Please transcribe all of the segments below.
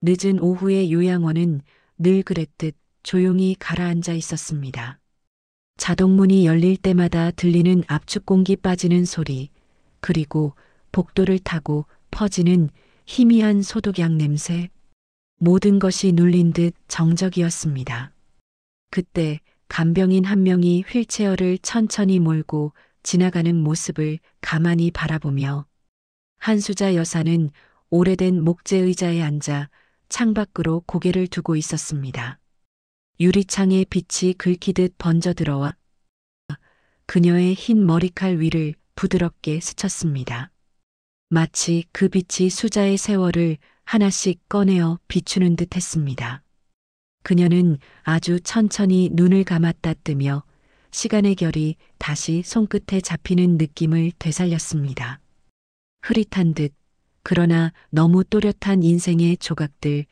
늦은 오후의 요양원은 늘 그랬듯 조용히 가라앉아 있었습니다. 자동문이 열릴 때마다 들리는 압축 공기 빠지는 소리, 그리고 복도를 타고 퍼지는 희미한 소독약 냄새, 모든 것이 눌린 듯 정적이었습니다. 그때 간병인 한 명이 휠체어를 천천히 몰고 지나가는 모습을 가만히 바라보며 한수자 여사는 오래된 목재 의자에 앉아 창밖으로 고개를 두고 있었습니다. 유리창에 빛이 긁히듯 번져 들어와 그녀의 흰 머리칼 위를 부드럽게 스쳤습니다. 마치 그 빛이 수자의 세월을 하나씩 꺼내어 비추는 듯 했습니다. 그녀는 아주 천천히 눈을 감았다 뜨며 시간의 결이 다시 손끝에 잡히는 느낌을 되살렸습니다. 흐릿한 듯, 그러나 너무 또렷한 인생의 조각들.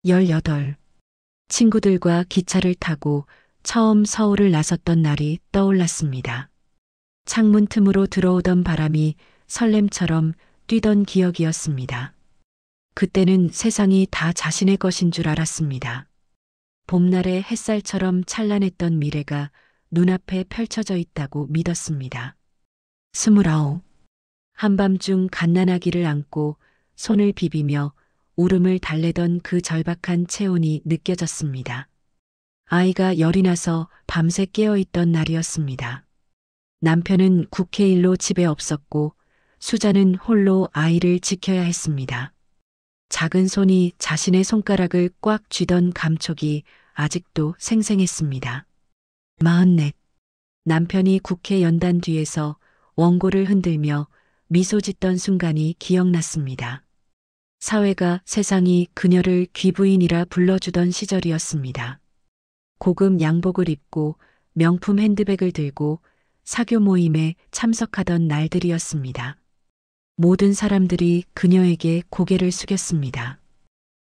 18. 친구들과 기차를 타고 처음 서울을 나섰던 날이 떠올랐습니다. 창문 틈으로 들어오던 바람이 설렘처럼 뛰던 기억이었습니다. 그때는 세상이 다 자신의 것인 줄 알았습니다. 봄날의 햇살처럼 찬란했던 미래가 눈앞에 펼쳐져 있다고 믿었습니다. 29. 한밤중 갓난아기를 안고 손을 비비며 울음을 달래던 그 절박한 체온이 느껴졌습니다. 아이가 열이 나서 밤새 깨어있던 날이었습니다. 남편은 국회일로 집에 없었고 수자는 홀로 아이를 지켜야 했습니다. 작은 손이 자신의 손가락을 꽉 쥐던 감촉이 아직도 생생했습니다. 44. 남편이 국회 연단 뒤에서 원고를 흔들며 미소 짓던 순간이 기억났습니다. 사회가 세상이 그녀를 귀부인이라 불러주던 시절이었습니다. 고급 양복을 입고 명품 핸드백을 들고 사교 모임에 참석하던 날들이었습니다. 모든 사람들이 그녀에게 고개를 숙였습니다.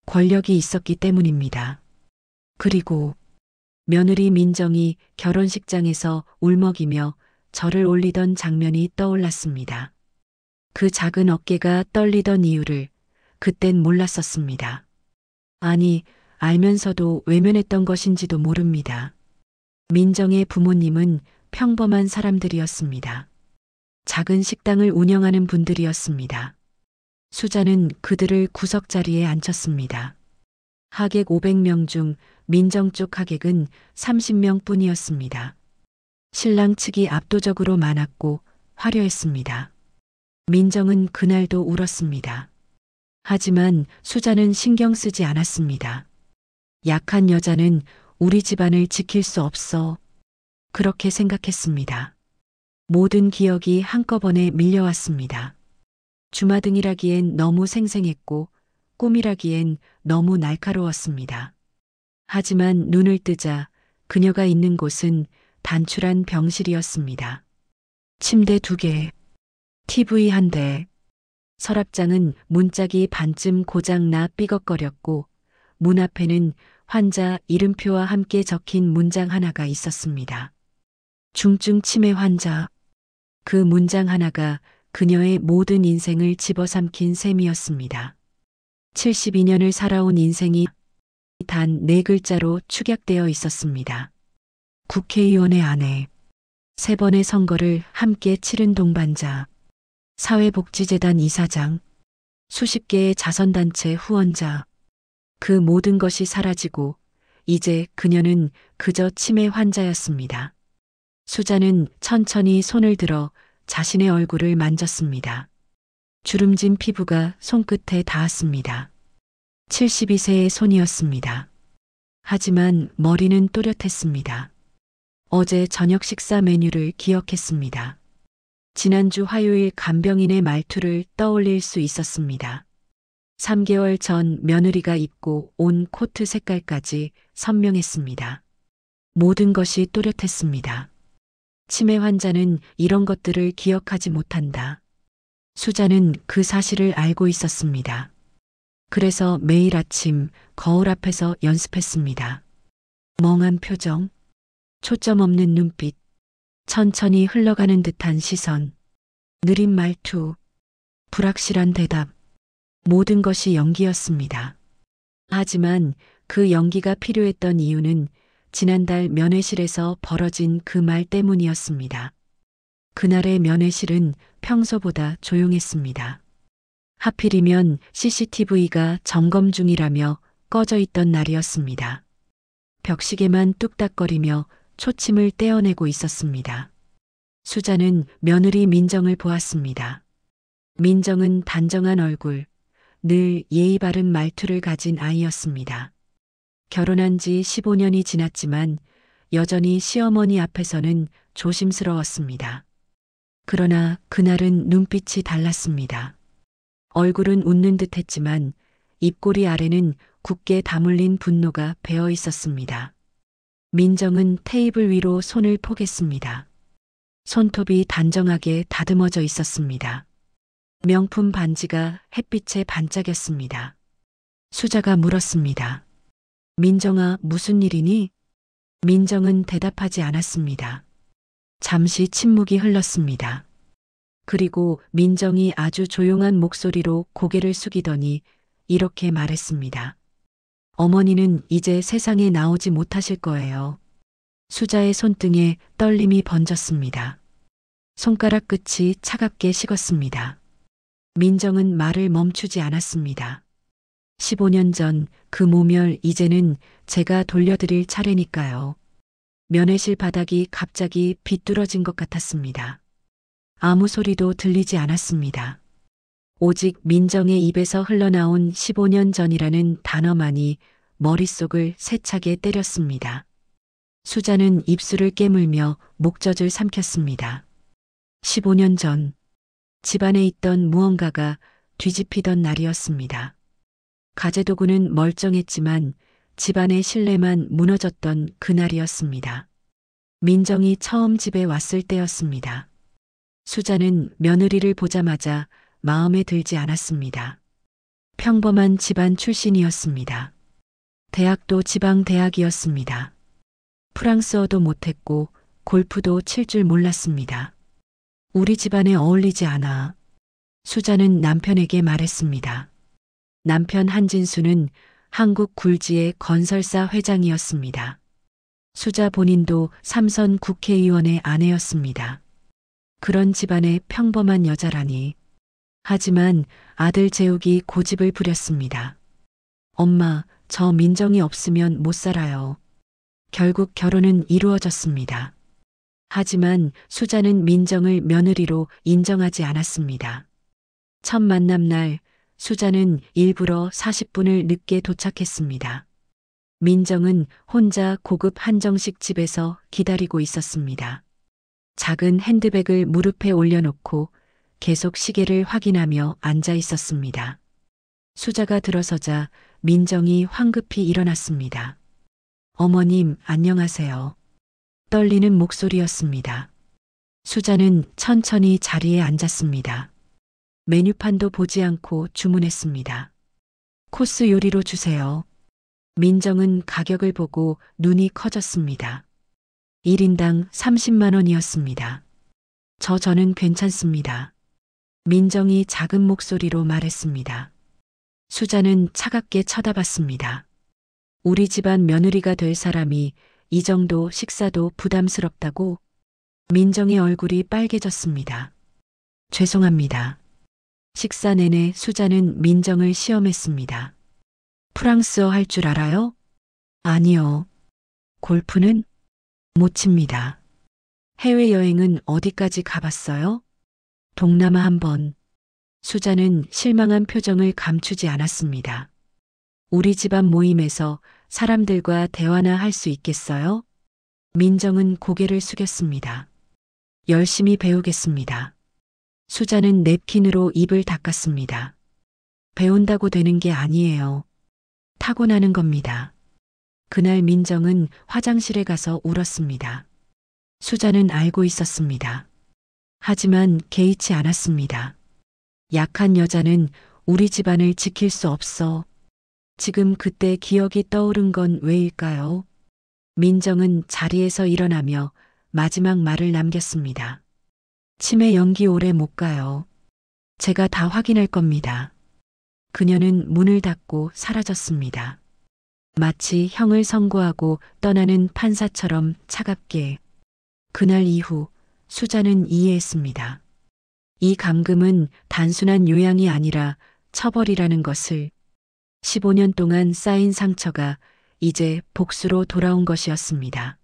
권력이 있었기 때문입니다. 그리고 며느리 민정이 결혼식장에서 울먹이며 절을 올리던 장면이 떠올랐습니다. 그 작은 어깨가 떨리던 이유를 그땐 몰랐었습니다. 아니, 알면서도 외면했던 것인지도 모릅니다. 민정의 부모님은 평범한 사람들이었습니다. 작은 식당을 운영하는 분들이었습니다. 수자는 그들을 구석자리에 앉혔습니다. 하객 500명 중 민정 쪽 하객은 30명 뿐이었습니다. 신랑 측이 압도적으로 많았고 화려했습니다. 민정은 그날도 울었습니다. 하지만 수자는 신경 쓰지 않았습니다. 약한 여자는 우리 집안을 지킬 수 없어. 그렇게 생각했습니다. 모든 기억이 한꺼번에 밀려왔습니다. 주마등이라기엔 너무 생생했고 꿈이라기엔 너무 날카로웠습니다. 하지만 눈을 뜨자 그녀가 있는 곳은 단출한 병실이었습니다. 침대 2개, TV 1대. 서랍장은 문짝이 반쯤 고장나 삐걱거렸고 문 앞에는 환자 이름표와 함께 적힌 문장 하나가 있었습니다. 중증 치매 환자. 그 문장 하나가 그녀의 모든 인생을 집어삼킨 셈이었습니다. 72년을 살아온 인생이 단 4글자로 축약되어 있었습니다. 국회의원의 아내. 3번의 선거를 함께 치른 동반자. 사회복지재단 이사장. 수십 개의 자선단체 후원자. 그 모든 것이 사라지고 이제 그녀는 그저 치매 환자였습니다. 수자는 천천히 손을 들어 자신의 얼굴을 만졌습니다. 주름진 피부가 손끝에 닿았습니다. 72세의 손이었습니다. 하지만 머리는 또렷했습니다. 어제 저녁 식사 메뉴를 기억했습니다. 지난주 화요일 간병인의 말투를 떠올릴 수 있었습니다. 3개월 전 며느리가 입고 온 코트 색깔까지 선명했습니다. 모든 것이 또렷했습니다. 치매 환자는 이런 것들을 기억하지 못한다. 수자는 그 사실을 알고 있었습니다. 그래서 매일 아침 거울 앞에서 연습했습니다. 멍한 표정, 초점 없는 눈빛, 천천히 흘러가는 듯한 시선, 느린 말투, 불확실한 대답, 모든 것이 연기였습니다. 하지만 그 연기가 필요했던 이유는 지난달 면회실에서 벌어진 그 말 때문이었습니다. 그날의 면회실은 평소보다 조용했습니다. 하필이면 CCTV가 점검 중이라며 꺼져 있던 날이었습니다. 벽시계만 뚝딱거리며 초침을 떼어내고 있었습니다. 수자는 며느리 민정을 보았습니다. 민정은 단정한 얼굴, 늘 예의 바른 말투를 가진 아이였습니다. 결혼한 지 15년이 지났지만 여전히 시어머니 앞에서는 조심스러웠습니다. 그러나 그날은 눈빛이 달랐습니다. 얼굴은 웃는 듯 했지만 입꼬리 아래는 굳게 다물린 분노가 배어 있었습니다. 민정은 테이블 위로 손을 포겠습니다. 손톱이 단정하게 다듬어져 있었습니다. 명품 반지가 햇빛에 반짝였습니다. 수자가 물었습니다. 민정아, 무슨 일이니? 민정은 대답하지 않았습니다. 잠시 침묵이 흘렀습니다. 그리고 민정이 아주 조용한 목소리로 고개를 숙이더니 이렇게 말했습니다. 어머니는 이제 세상에 나오지 못하실 거예요. 수자의 손등에 떨림이 번졌습니다. 손가락 끝이 차갑게 식었습니다. 민정은 말을 멈추지 않았습니다. 15년 전 그 모멸 이제는 제가 돌려드릴 차례니까요. 면회실 바닥이 갑자기 비뚤어진 것 같았습니다. 아무 소리도 들리지 않았습니다. 오직 민정의 입에서 흘러나온 15년 전이라는 단어만이 머릿속을 세차게 때렸습니다. 수자는 입술을 깨물며 목젖을 삼켰습니다. 15년 전, 집안에 있던 무언가가 뒤집히던 날이었습니다. 가재도구는 멀쩡했지만 집안의 신뢰만 무너졌던 그날이었습니다. 민정이 처음 집에 왔을 때였습니다. 수자는 며느리를 보자마자 마음에 들지 않았습니다. 평범한 집안 출신이었습니다. 대학도 지방대학이었습니다. 프랑스어도 못했고 골프도 칠 줄 몰랐습니다. 우리 집안에 어울리지 않아. 수자는 남편에게 말했습니다. 남편 한진수는 한국 굴지의 건설사 회장이었습니다. 수자 본인도 삼선 국회의원의 아내였습니다. 그런 집안의 평범한 여자라니. 하지만 아들 재욱이 고집을 부렸습니다. 엄마, 저 민정이 없으면 못 살아요. 결국 결혼은 이루어졌습니다. 하지만 수자는 민정을 며느리로 인정하지 않았습니다. 첫 만남 날 수자는 일부러 40분을 늦게 도착했습니다. 민정은 혼자 고급 한정식 집에서 기다리고 있었습니다. 작은 핸드백을 무릎에 올려놓고 계속 시계를 확인하며 앉아 있었습니다. 수자가 들어서자 민정이 황급히 일어났습니다. 어머님, 안녕하세요. 떨리는 목소리였습니다. 수자는 천천히 자리에 앉았습니다. 메뉴판도 보지 않고 주문했습니다. 코스 요리로 주세요. 민정은 가격을 보고 눈이 커졌습니다. 1인당 30만 원이었습니다. 저는 괜찮습니다. 민정이 작은 목소리로 말했습니다. 수자는 차갑게 쳐다봤습니다. 우리 집안 며느리가 될 사람이 이 정도 식사도 부담스럽다고? 민정의 얼굴이 빨개졌습니다. 죄송합니다. 식사 내내 수자는 민정을 시험했습니다. 프랑스어 할 줄 알아요? 아니요. 골프는? 못 칩니다. 해외여행은 어디까지 가봤어요? 동남아 한 번. 수자는 실망한 표정을 감추지 않았습니다. 우리 집안 모임에서 사람들과 대화나 할 수 있겠어요? 민정은 고개를 숙였습니다. 열심히 배우겠습니다. 수자는 냅킨으로 입을 닦았습니다. 배운다고 되는 게 아니에요. 타고나는 겁니다. 그날 민정은 화장실에 가서 울었습니다. 수자는 알고 있었습니다. 하지만 개의치 않았습니다. 약한 여자는 우리 집안을 지킬 수 없어. 지금 그때 기억이 떠오른 건 왜일까요? 민정은 자리에서 일어나며 마지막 말을 남겼습니다. 치매 연기 오래 못 가요. 제가 다 확인할 겁니다. 그녀는 문을 닫고 사라졌습니다. 마치 형을 선고하고 떠나는 판사처럼 차갑게. 그날 이후 수자는 이해했습니다. 이 감금은 단순한 요양이 아니라 처벌이라는 것을. 15년 동안 쌓인 상처가 이제 복수로 돌아온 것이었습니다.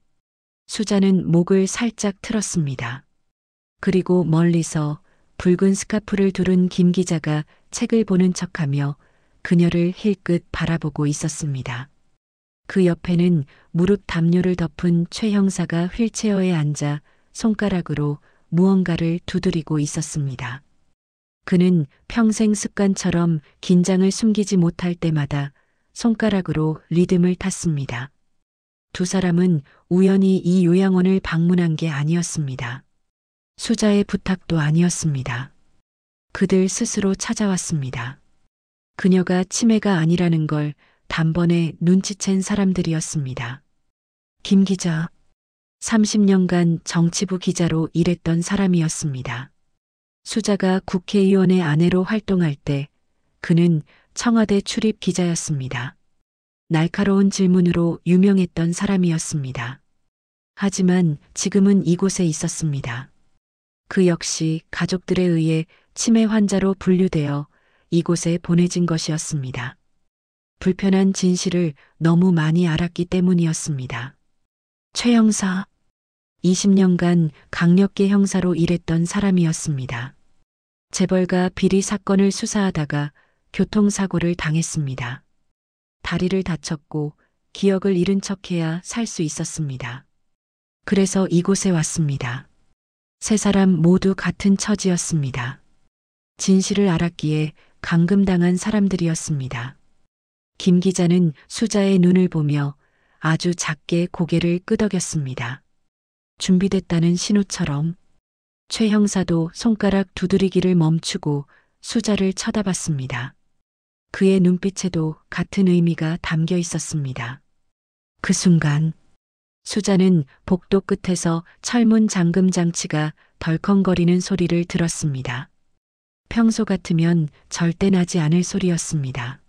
수자는 목을 살짝 틀었습니다. 그리고 멀리서 붉은 스카프를 두른 김 기자가 책을 보는 척하며 그녀를 힐끗 바라보고 있었습니다. 그 옆에는 무릎 담요를 덮은 최 형사가 휠체어에 앉아 손가락으로 무언가를 두드리고 있었습니다. 그는 평생 습관처럼 긴장을 숨기지 못할 때마다 손가락으로 리듬을 탔습니다. 두 사람은 우연히 이 요양원을 방문한 게 아니었습니다. 수자의 부탁도 아니었습니다. 그들 스스로 찾아왔습니다. 그녀가 치매가 아니라는 걸 단번에 눈치챈 사람들이었습니다. 김 기자, 30년간 정치부 기자로 일했던 사람이었습니다. 수자가 국회의원의 아내로 활동할 때 그는 청와대 출입 기자였습니다. 날카로운 질문으로 유명했던 사람이었습니다. 하지만 지금은 이곳에 있었습니다. 그 역시 가족들에 의해 치매 환자로 분류되어 이곳에 보내진 것이었습니다. 불편한 진실을 너무 많이 알았기 때문이었습니다. 최 형사, 20년간 강력계 형사로 일했던 사람이었습니다. 재벌가 비리 사건을 수사하다가 교통사고를 당했습니다. 다리를 다쳤고 기억을 잃은 척해야 살 수 있었습니다. 그래서 이곳에 왔습니다. 세 사람 모두 같은 처지였습니다. 진실을 알았기에 감금당한 사람들이었습니다. 김 기자는 수자의 눈을 보며 아주 작게 고개를 끄덕였습니다. 준비됐다는 신호처럼. 최 형사도 손가락 두드리기를 멈추고 수자를 쳐다봤습니다. 그의 눈빛에도 같은 의미가 담겨 있었습니다. 그 순간 수자는 복도 끝에서 철문 잠금 장치가 덜컹거리는 소리를 들었습니다. 평소 같으면 절대 나지 않을 소리였습니다.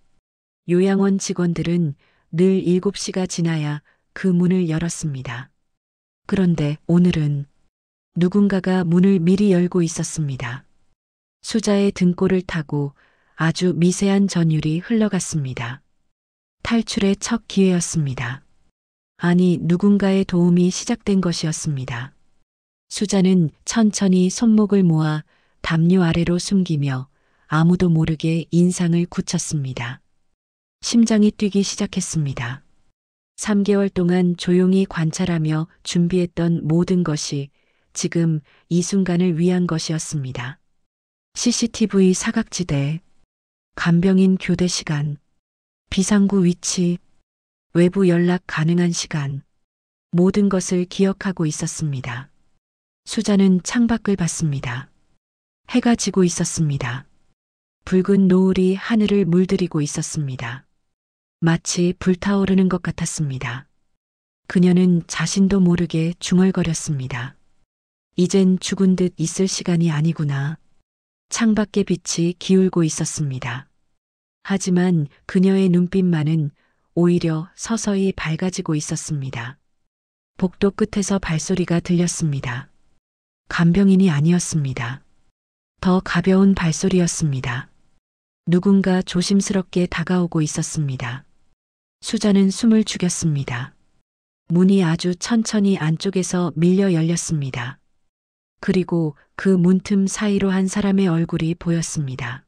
요양원 직원들은 늘 7시가 지나야 그 문을 열었습니다. 그런데 오늘은 누군가가 문을 미리 열고 있었습니다. 수자의 등골을 타고 아주 미세한 전율이 흘러갔습니다. 탈출의 첫 기회였습니다. 아니, 누군가의 도움이 시작된 것이었습니다. 수자는 천천히 손목을 모아 담요 아래로 숨기며 아무도 모르게 인상을 굳혔습니다. 심장이 뛰기 시작했습니다. 3개월 동안 조용히 관찰하며 준비했던 모든 것이 지금 이 순간을 위한 것이었습니다. CCTV 사각지대, 간병인 교대 시간, 비상구 위치, 외부 연락 가능한 시간, 모든 것을 기억하고 있었습니다. 수자는 창밖을 봤습니다. 해가 지고 있었습니다. 붉은 노을이 하늘을 물들이고 있었습니다. 마치 불타오르는 것 같았습니다. 그녀는 자신도 모르게 중얼거렸습니다. 이젠 죽은 듯 있을 시간이 아니구나. 창밖의 빛이 기울고 있었습니다. 하지만 그녀의 눈빛만은 오히려 서서히 밝아지고 있었습니다. 복도 끝에서 발소리가 들렸습니다. 간병인이 아니었습니다. 더 가벼운 발소리였습니다. 누군가 조심스럽게 다가오고 있었습니다. 수자는 숨을 죽였습니다. 문이 아주 천천히 안쪽에서 밀려 열렸습니다. 그리고 그 문틈 사이로 한 사람의 얼굴이 보였습니다.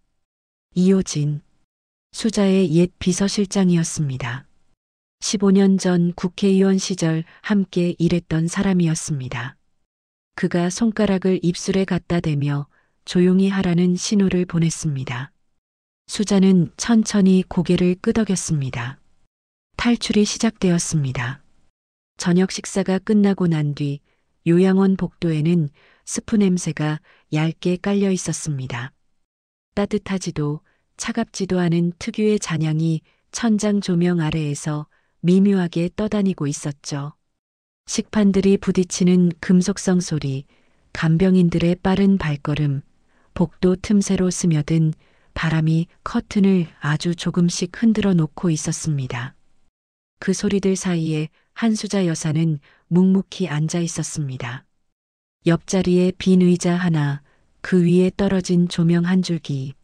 이효진, 수자의 옛 비서실장이었습니다. 15년 전 국회의원 시절 함께 일했던 사람이었습니다. 그가 손가락을 입술에 갖다 대며 조용히 하라는 신호를 보냈습니다. 수자는 천천히 고개를 끄덕였습니다. 탈출이 시작되었습니다. 저녁 식사가 끝나고 난 뒤 요양원 복도에는 스프 냄새가 얇게 깔려 있었습니다. 따뜻하지도 차갑지도 않은 특유의 잔향이 천장 조명 아래에서 미묘하게 떠다니고 있었죠. 식판들이 부딪히는 금속성 소리, 간병인들의 빠른 발걸음, 복도 틈새로 스며든 바람이 커튼을 아주 조금씩 흔들어 놓고 있었습니다. 그 소리들 사이에 한수자 여사는 묵묵히 앉아 있었습니다. 옆자리에 빈 의자 하나, 그 위에 떨어진 조명 한 줄기,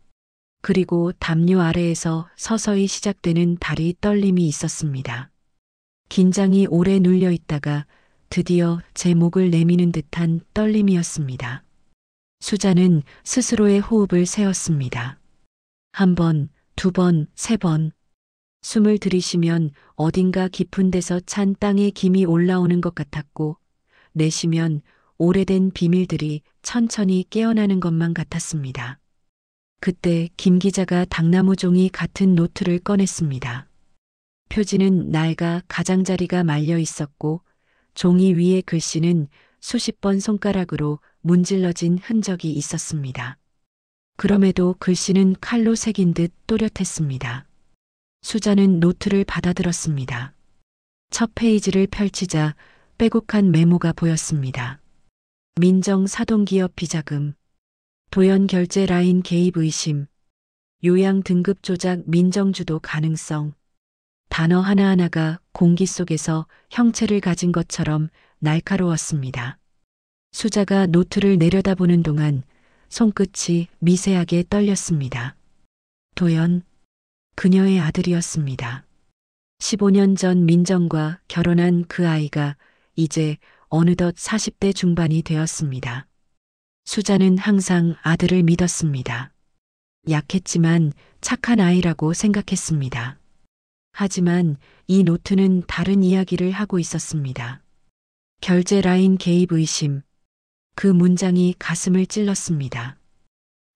그리고 담요 아래에서 서서히 시작되는 다리 떨림이 있었습니다. 긴장이 오래 눌려 있다가 드디어 제 목을 내미는 듯한 떨림이었습니다. 수자는 스스로의 호흡을 세었습니다. 한 번, 두 번, 세 번. 숨을 들이쉬면 어딘가 깊은 데서 찬 땅에 김이 올라오는 것 같았고, 내쉬면 오래된 비밀들이 천천히 깨어나는 것만 같았습니다. 그때 김 기자가 당나무 종이 같은 노트를 꺼냈습니다. 표지는 낡아 가장자리가 말려 있었고 종이 위에 글씨는 수십 번 손가락으로 문질러진 흔적이 있었습니다. 그럼에도 글씨는 칼로 새긴 듯 또렷했습니다. 수자는 노트를 받아들었습니다. 첫 페이지를 펼치자 빼곡한 메모가 보였습니다. 민정 사동기업 비자금, 도연 결제 라인 개입 의심, 요양 등급 조작 민정주도 가능성. 단어 하나하나가 공기 속에서 형체를 가진 것처럼 날카로웠습니다. 수자가 노트를 내려다보는 동안 손끝이 미세하게 떨렸습니다. 도연, 그녀의 아들이었습니다. 15년 전 민정과 결혼한 그 아이가 이제 어느덧 40대 중반이 되었습니다. 수자는 항상 아들을 믿었습니다. 약했지만 착한 아이라고 생각했습니다. 하지만 이 노트는 다른 이야기를 하고 있었습니다. 결제 라인 개입 의심. 그 문장이 가슴을 찔렀습니다.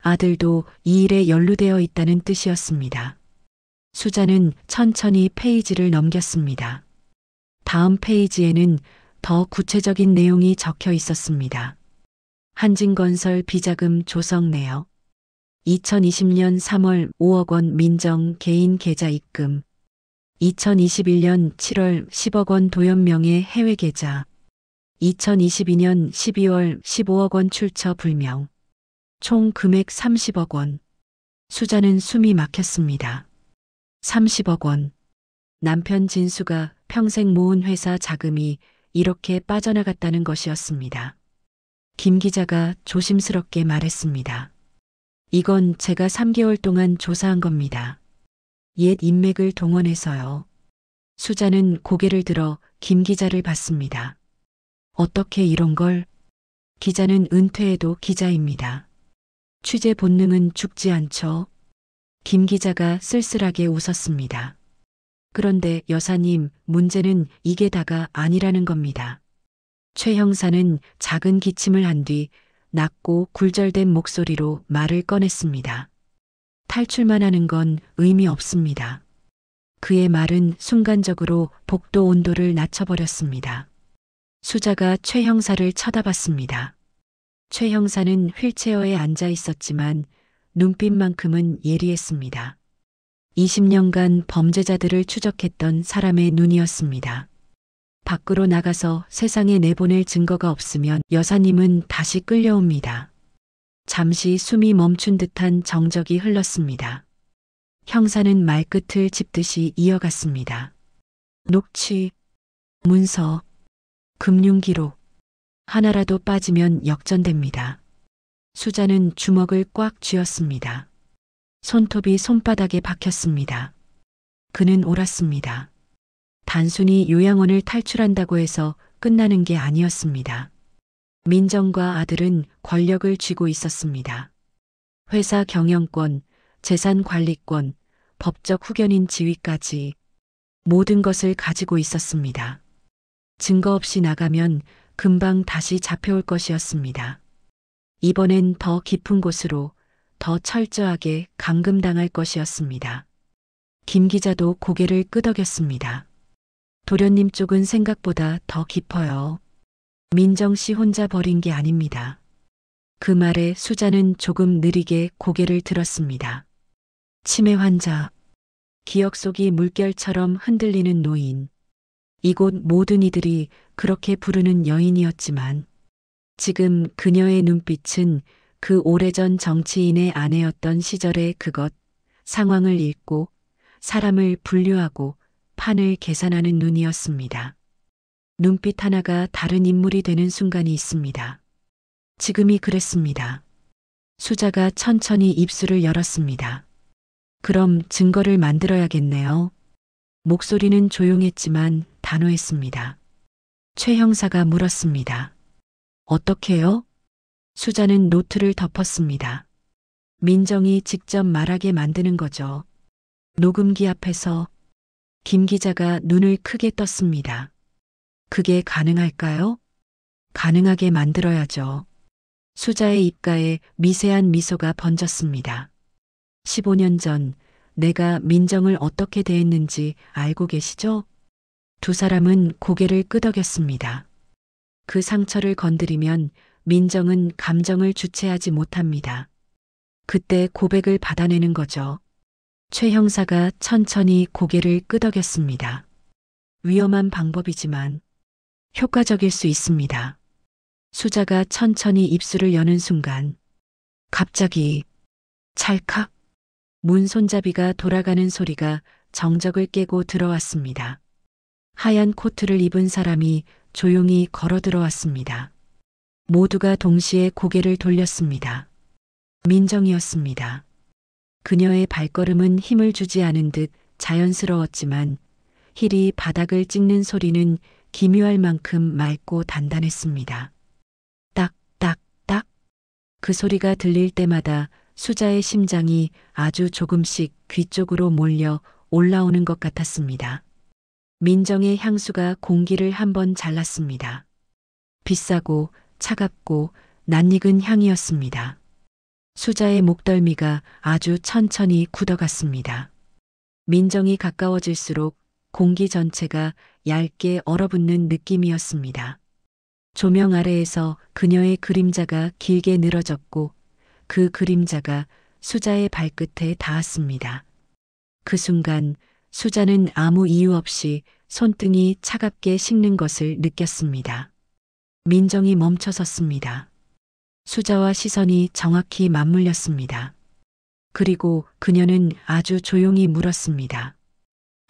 아들도 이 일에 연루되어 있다는 뜻이었습니다. 수자는 천천히 페이지를 넘겼습니다. 다음 페이지에는 더 구체적인 내용이 적혀 있었습니다. 한진건설 비자금 조성 내역. 2020년 3월 5억 원 민정 개인 계좌 입금. 2021년 7월 10억 원 도연명의 해외 계좌. 2022년 12월 15억 원 출처 불명. 총 금액 30억 원. 수자는 숨이 막혔습니다. 30억 원. 남편 진수가 평생 모은 회사 자금이 이렇게 빠져나갔다는 것이었습니다. 김 기자가 조심스럽게 말했습니다. 이건 제가 3개월 동안 조사한 겁니다. 옛 인맥을 동원해서요. 수자는 고개를 들어 김 기자를 봤습니다. 어떻게 이런 걸? 기자는 은퇴해도 기자입니다. 취재 본능은 죽지 않죠. 김 기자가 쓸쓸하게 웃었습니다. 그런데 여사님, 문제는 이게 다가 아니라는 겁니다. 최 형사는 작은 기침을 한 뒤 낮고 굴절된 목소리로 말을 꺼냈습니다. 탈출만 하는 건 의미 없습니다. 그의 말은 순간적으로 복도 온도를 낮춰버렸습니다. 수자가 최 형사를 쳐다봤습니다. 최 형사는 휠체어에 앉아 있었지만 눈빛만큼은 예리했습니다. 20년간 범죄자들을 추적했던 사람의 눈이었습니다. 밖으로 나가서 세상에 내보낼 증거가 없으면 여사님은 다시 끌려옵니다. 잠시 숨이 멈춘 듯한 정적이 흘렀습니다. 형사는 말끝을 짚듯이 이어갔습니다. 녹취, 문서, 금융기록, 하나라도 빠지면 역전됩니다. 수자는 주먹을 꽉 쥐었습니다. 손톱이 손바닥에 박혔습니다. 그는 옳았습니다. 단순히 요양원을 탈출한다고 해서 끝나는 게 아니었습니다. 민정과 아들은 권력을 쥐고 있었습니다. 회사 경영권, 재산 관리권, 법적 후견인 지위까지 모든 것을 가지고 있었습니다. 증거 없이 나가면 금방 다시 잡혀올 것이었습니다. 이번엔 더 깊은 곳으로 더 철저하게 감금당할 것이었습니다. 김 기자도 고개를 끄덕였습니다. 도련님 쪽은 생각보다 더 깊어요. 민정 씨 혼자 버린 게 아닙니다. 그 말에 수자는 조금 느리게 고개를 들었습니다. 치매 환자, 기억 속이 물결처럼 흔들리는 노인. 이곳 모든 이들이 그렇게 부르는 여인이었지만 지금 그녀의 눈빛은 그 오래전 정치인의 아내였던 시절의 그것, 상황을 읽고 사람을 분류하고 판을 계산하는 눈이었습니다. 눈빛 하나가 다른 인물이 되는 순간이 있습니다. 지금이 그랬습니다. 수자가 천천히 입술을 열었습니다. 그럼 증거를 만들어야겠네요. 목소리는 조용했지만 단호했습니다. 최 형사가 물었습니다. 어떻게요? 수자는 노트를 덮었습니다. 민정이 직접 말하게 만드는 거죠. 녹음기 앞에서 김 기자가 눈을 크게 떴습니다. 그게 가능할까요? 가능하게 만들어야죠. 수자의 입가에 미세한 미소가 번졌습니다. 15년 전 내가 민정을 어떻게 대했는지 알고 계시죠? 두 사람은 고개를 끄덕였습니다. 그 상처를 건드리면 민정은 감정을 주체하지 못합니다. 그때 고백을 받아내는 거죠. 최 형사가 천천히 고개를 끄덕였습니다. 위험한 방법이지만 효과적일 수 있습니다. 수자가 천천히 입술을 여는 순간 갑자기 찰칵 문 손잡이가 돌아가는 소리가 정적을 깨고 들어왔습니다. 하얀 코트를 입은 사람이 조용히 걸어 들어왔습니다. 모두가 동시에 고개를 돌렸습니다. 민정이었습니다. 그녀의 발걸음은 힘을 주지 않은 듯 자연스러웠지만 힐이 바닥을 찍는 소리는 기묘할 만큼 맑고 단단했습니다. 딱, 딱, 딱. 그 소리가 들릴 때마다 수자의 심장이 아주 조금씩 귀 쪽으로 몰려 올라오는 것 같았습니다. 민정의 향수가 공기를 한번 잘랐습니다. 비싸고 차갑고 낯익은 향이었습니다. 수자의 목덜미가 아주 천천히 굳어갔습니다. 민정이 가까워질수록 공기 전체가 얇게 얼어붙는 느낌이었습니다. 조명 아래에서 그녀의 그림자가 길게 늘어졌고 그 그림자가 수자의 발끝에 닿았습니다. 그 순간 수자는 아무 이유 없이 손등이 차갑게 식는 것을 느꼈습니다. 민정이 멈춰섰습니다. 수자와 시선이 정확히 맞물렸습니다. 그리고 그녀는 아주 조용히 물었습니다.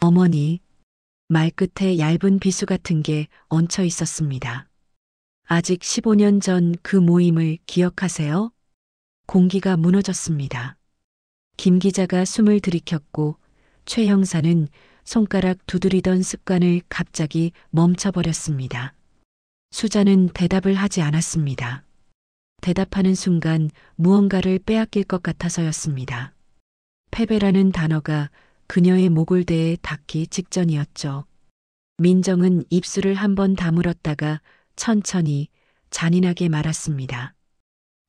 어머니, 말끝에 얇은 비수 같은 게 얹혀 있었습니다. 아직 15년 전 그 모임을 기억하세요? 공기가 무너졌습니다. 김 기자가 숨을 들이켰고 최 형사는 손가락 두드리던 습관을 갑자기 멈춰버렸습니다. 수자는 대답을 하지 않았습니다. 대답하는 순간 무언가를 빼앗길 것 같아서였습니다. 패배라는 단어가 그녀의 목을 대에 닿기 직전이었죠. 민정은 입술을 한번 다물었다가 천천히 잔인하게 말았습니다.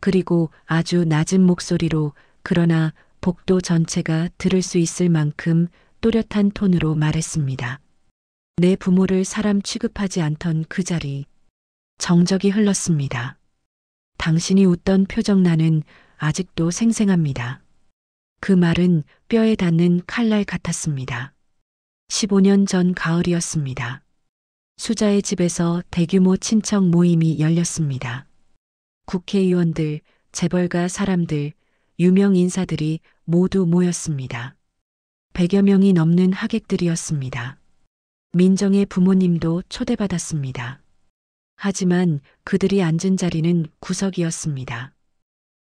그리고 아주 낮은 목소리로 그러나 복도 전체가 들을 수 있을 만큼 또렷한 톤으로 말했습니다. 내 부모를 사람 취급하지 않던 그 자리. 정적이 흘렀습니다. 당신이 웃던 표정 나는 아직도 생생합니다. 그 말은 뼈에 닿는 칼날 같았습니다. 15년 전 가을이었습니다. 수자의 집에서 대규모 친척 모임이 열렸습니다. 국회의원들, 재벌가 사람들, 유명 인사들이 모두 모였습니다. 100여 명이 넘는 하객들이었습니다. 민정의 부모님도 초대받았습니다. 하지만 그들이 앉은 자리는 구석이었습니다.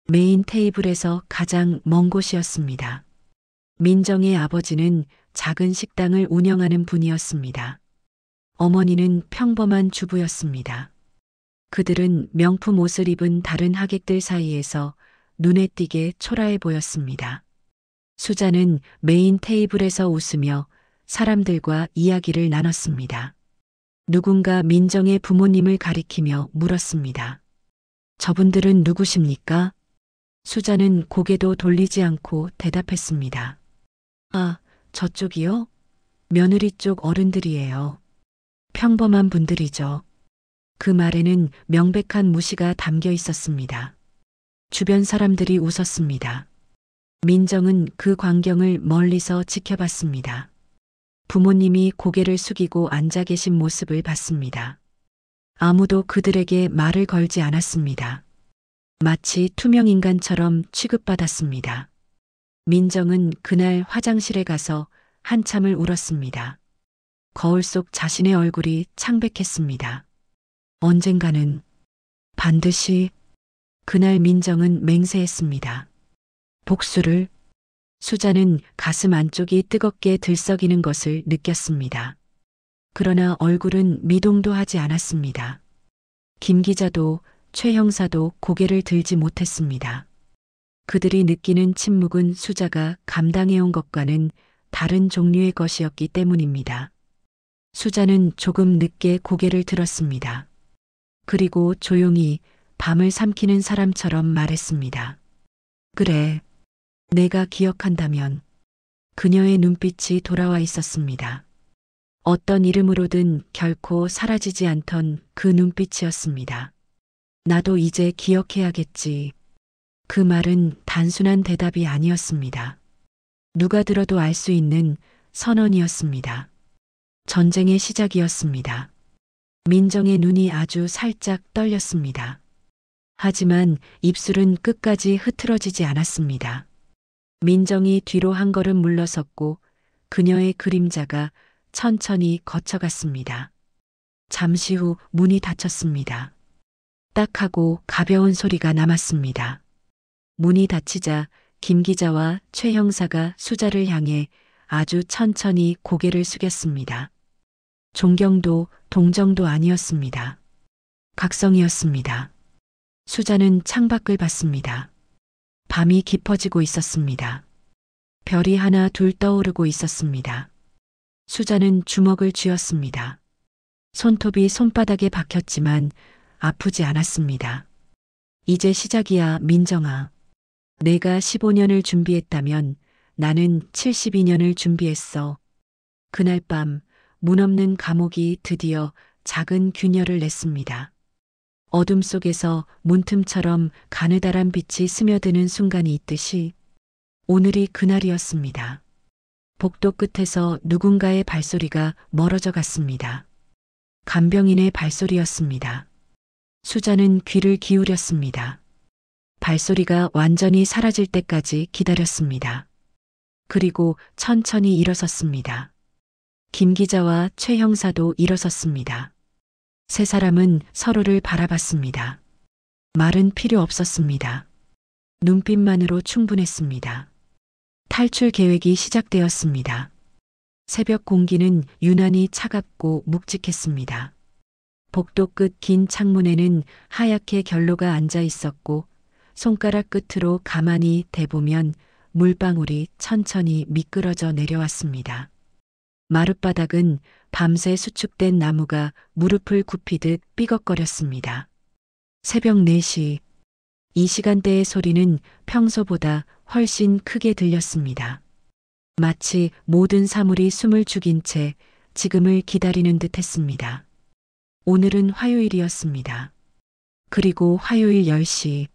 메인 테이블에서 가장 먼 곳이었습니다. 민정의 아버지는 작은 식당을 운영하는 분이었습니다. 어머니는 평범한 주부였습니다. 그들은 명품 옷을 입은 다른 하객들 사이에서 눈에 띄게 초라해 보였습니다. 수자는 메인 테이블에서 웃으며 사람들과 이야기를 나눴습니다. 누군가 민정의 부모님을 가리키며 물었습니다. 저분들은 누구십니까? 수자는 고개도 돌리지 않고 대답했습니다. 아, 저쪽이요? 며느리 쪽 어른들이에요. 평범한 분들이죠. 그 말에는 명백한 무시가 담겨 있었습니다. 주변 사람들이 웃었습니다. 민정은 그 광경을 멀리서 지켜봤습니다. 부모님이 고개를 숙이고 앉아 계신 모습을 봤습니다. 아무도 그들에게 말을 걸지 않았습니다. 마치 투명 인간처럼 취급받았습니다. 민정은 그날 화장실에 가서 한참을 울었습니다. 거울 속 자신의 얼굴이 창백했습니다. 언젠가는 반드시 그날 민정은 맹세했습니다. 복수를. 수자는 가슴 안쪽이 뜨겁게 들썩이는 것을 느꼈습니다. 그러나 얼굴은 미동도 하지 않았습니다. 김 기자도 최 형사도 고개를 들지 못했습니다. 그들이 느끼는 침묵은 수자가 감당해온 것과는 다른 종류의 것이었기 때문입니다. 수자는 조금 늦게 고개를 들었습니다. 그리고 조용히 밤을 삼키는 사람처럼 말했습니다. 그래, 내가 기억한다면. 그녀의 눈빛이 돌아와 있었습니다. 어떤 이름으로든 결코 사라지지 않던 그 눈빛이었습니다. 나도 이제 기억해야겠지. 그 말은 단순한 대답이 아니었습니다. 누가 들어도 알 수 있는 선언이었습니다. 전쟁의 시작이었습니다. 민정의 눈이 아주 살짝 떨렸습니다. 하지만 입술은 끝까지 흐트러지지 않았습니다. 민정이 뒤로 한 걸음 물러섰고 그녀의 그림자가 천천히 거쳐갔습니다. 잠시 후 문이 닫혔습니다. 딱 하고 가벼운 소리가 남았습니다. 문이 닫히자 김 기자와 최 형사가 수자를 향해 아주 천천히 고개를 숙였습니다. 존경도 동정도 아니었습니다. 각성이었습니다. 수자는 창밖을 봤습니다. 밤이 깊어지고 있었습니다. 별이 하나 둘 떠오르고 있었습니다. 수자는 주먹을 쥐었습니다. 손톱이 손바닥에 박혔지만 아프지 않았습니다. 이제 시작이야, 민정아. 내가 15년을 준비했다면 나는 72년을 준비했어. 그날 밤 문 없는 감옥이 드디어 작은 균열을 냈습니다. 어둠 속에서 문틈처럼 가느다란 빛이 스며드는 순간이 있듯이 오늘이 그날이었습니다. 복도 끝에서 누군가의 발소리가 멀어져 갔습니다. 간병인의 발소리였습니다. 수자는 귀를 기울였습니다. 발소리가 완전히 사라질 때까지 기다렸습니다. 그리고 천천히 일어섰습니다. 김 기자와 최 형사도 일어섰습니다. 세 사람은 서로를 바라봤습니다. 말은 필요 없었습니다. 눈빛만으로 충분했습니다. 탈출 계획이 시작되었습니다. 새벽 공기는 유난히 차갑고 묵직했습니다. 복도 끝 긴 창문에는 하얗게 결로가 앉아 있었고 손가락 끝으로 가만히 대보면 물방울이 천천히 미끄러져 내려왔습니다. 마룻바닥은 밤새 수축된 나무가 무릎을 굽히듯 삐걱거렸습니다. 새벽 4시. 이 시간대의 소리는 평소보다 훨씬 크게 들렸습니다. 마치 모든 사물이 숨을 죽인 채 지금을 기다리는 듯 했습니다. 오늘은 화요일이었습니다. 그리고 화요일 10시.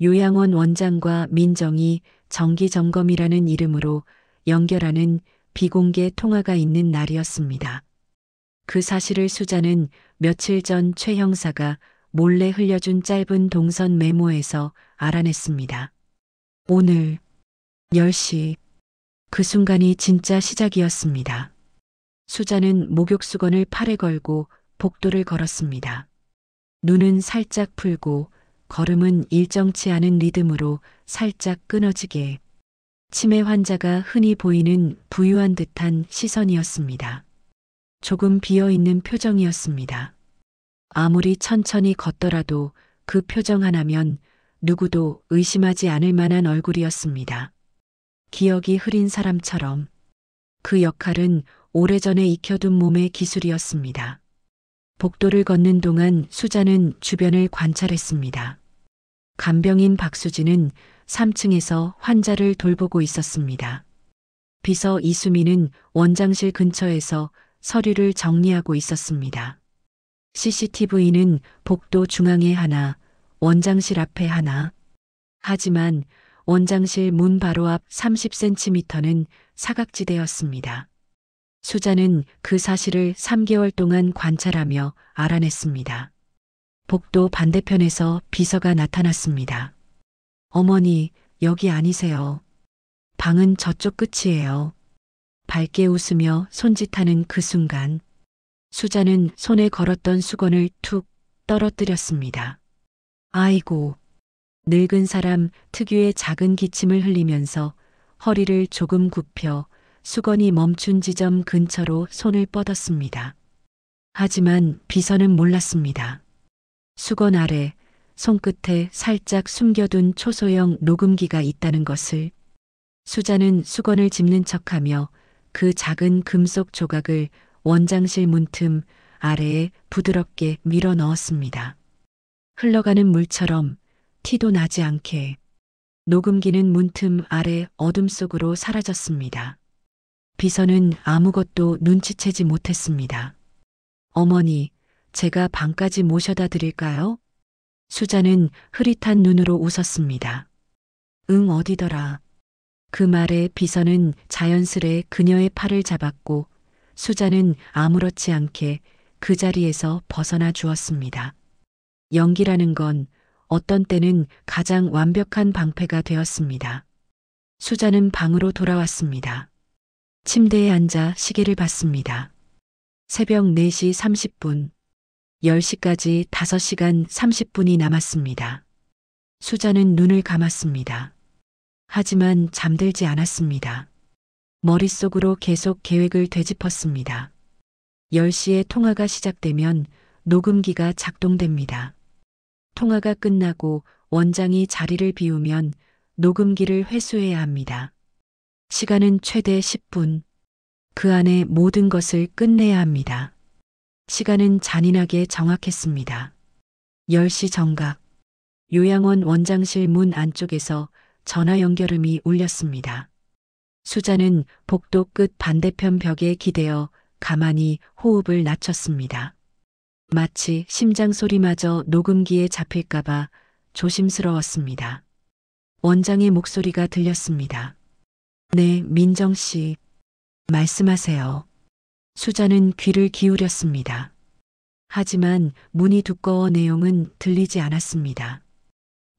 요양원 원장과 민정이 정기점검이라는 이름으로 연결하는 비공개 통화가 있는 날이었습니다. 그 사실을 수자는 며칠 전 최 형사가 몰래 흘려준 짧은 동선 메모에서 알아냈습니다. 오늘 10시. 그 순간이 진짜 시작이었습니다. 수자는 목욕수건을 팔에 걸고 복도를 걸었습니다. 눈은 살짝 풀고 걸음은 일정치 않은 리듬으로 살짝 끊어지게 치매 환자가 흔히 보이는 부유한 듯한 시선이었습니다. 조금 비어있는 표정이었습니다. 아무리 천천히 걷더라도 그 표정 하나면 누구도 의심하지 않을 만한 얼굴이었습니다. 기억이 흐린 사람처럼. 그 역할은 오래전에 익혀둔 몸의 기술이었습니다. 복도를 걷는 동안 수자는 주변을 관찰했습니다. 간병인 박수진은 3층에서 환자를 돌보고 있었습니다. 비서 이수미는 원장실 근처에서 서류를 정리하고 있었습니다. CCTV는 복도 중앙에 하나, 원장실 앞에 하나. 하지만 원장실 문 바로 앞 30cm는 사각지대였습니다. 수자는 그 사실을 3개월 동안 관찰하며 알아냈습니다. 복도 반대편에서 비서가 나타났습니다. 어머니, 여기 아니세요. 방은 저쪽 끝이에요. 밝게 웃으며 손짓하는 그 순간 수자는 손에 걸었던 수건을 툭 떨어뜨렸습니다. 아이고. 늙은 사람 특유의 작은 기침을 흘리면서 허리를 조금 굽혀 수건이 멈춘 지점 근처로 손을 뻗었습니다. 하지만 비서는 몰랐습니다. 수건 아래 손끝에 살짝 숨겨둔 초소형 녹음기가 있다는 것을. 수자는 수건을 짚는 척하며 그 작은 금속 조각을 원장실 문틈 아래에 부드럽게 밀어 넣었습니다. 흘러가는 물처럼 티도 나지 않게 녹음기는 문틈 아래 어둠 속으로 사라졌습니다. 비서는 아무것도 눈치채지 못했습니다. 어머니, 제가 방까지 모셔다 드릴까요? 수자는 흐릿한 눈으로 웃었습니다. 응, 어디더라. 그 말에 비서는 자연스레 그녀의 팔을 잡았고 수자는 아무렇지 않게 그 자리에서 벗어나 주었습니다. 연기라는 건 어떤 때는 가장 완벽한 방패가 되었습니다. 수자는 방으로 돌아왔습니다. 침대에 앉아 시계를 봤습니다. 새벽 4시 30분, 10시까지 5시간 30분이 남았습니다. 수자는 눈을 감았습니다. 하지만 잠들지 않았습니다. 머릿속으로 계속 계획을 되짚었습니다. 10시에 통화가 시작되면 녹음기가 작동됩니다. 통화가 끝나고 원장이 자리를 비우면 녹음기를 회수해야 합니다. 시간은 최대 10분. 그 안에 모든 것을 끝내야 합니다. 시간은 잔인하게 정확했습니다. 10시 정각. 요양원 원장실 문 안쪽에서 전화 연결음이 울렸습니다. 수자는 복도 끝 반대편 벽에 기대어 가만히 호흡을 낮췄습니다. 마치 심장 소리마저 녹음기에 잡힐까봐 조심스러웠습니다. 원장의 목소리가 들렸습니다. 네, 민정 씨. 말씀하세요. 수자는 귀를 기울였습니다. 하지만 문이 두꺼워 내용은 들리지 않았습니다.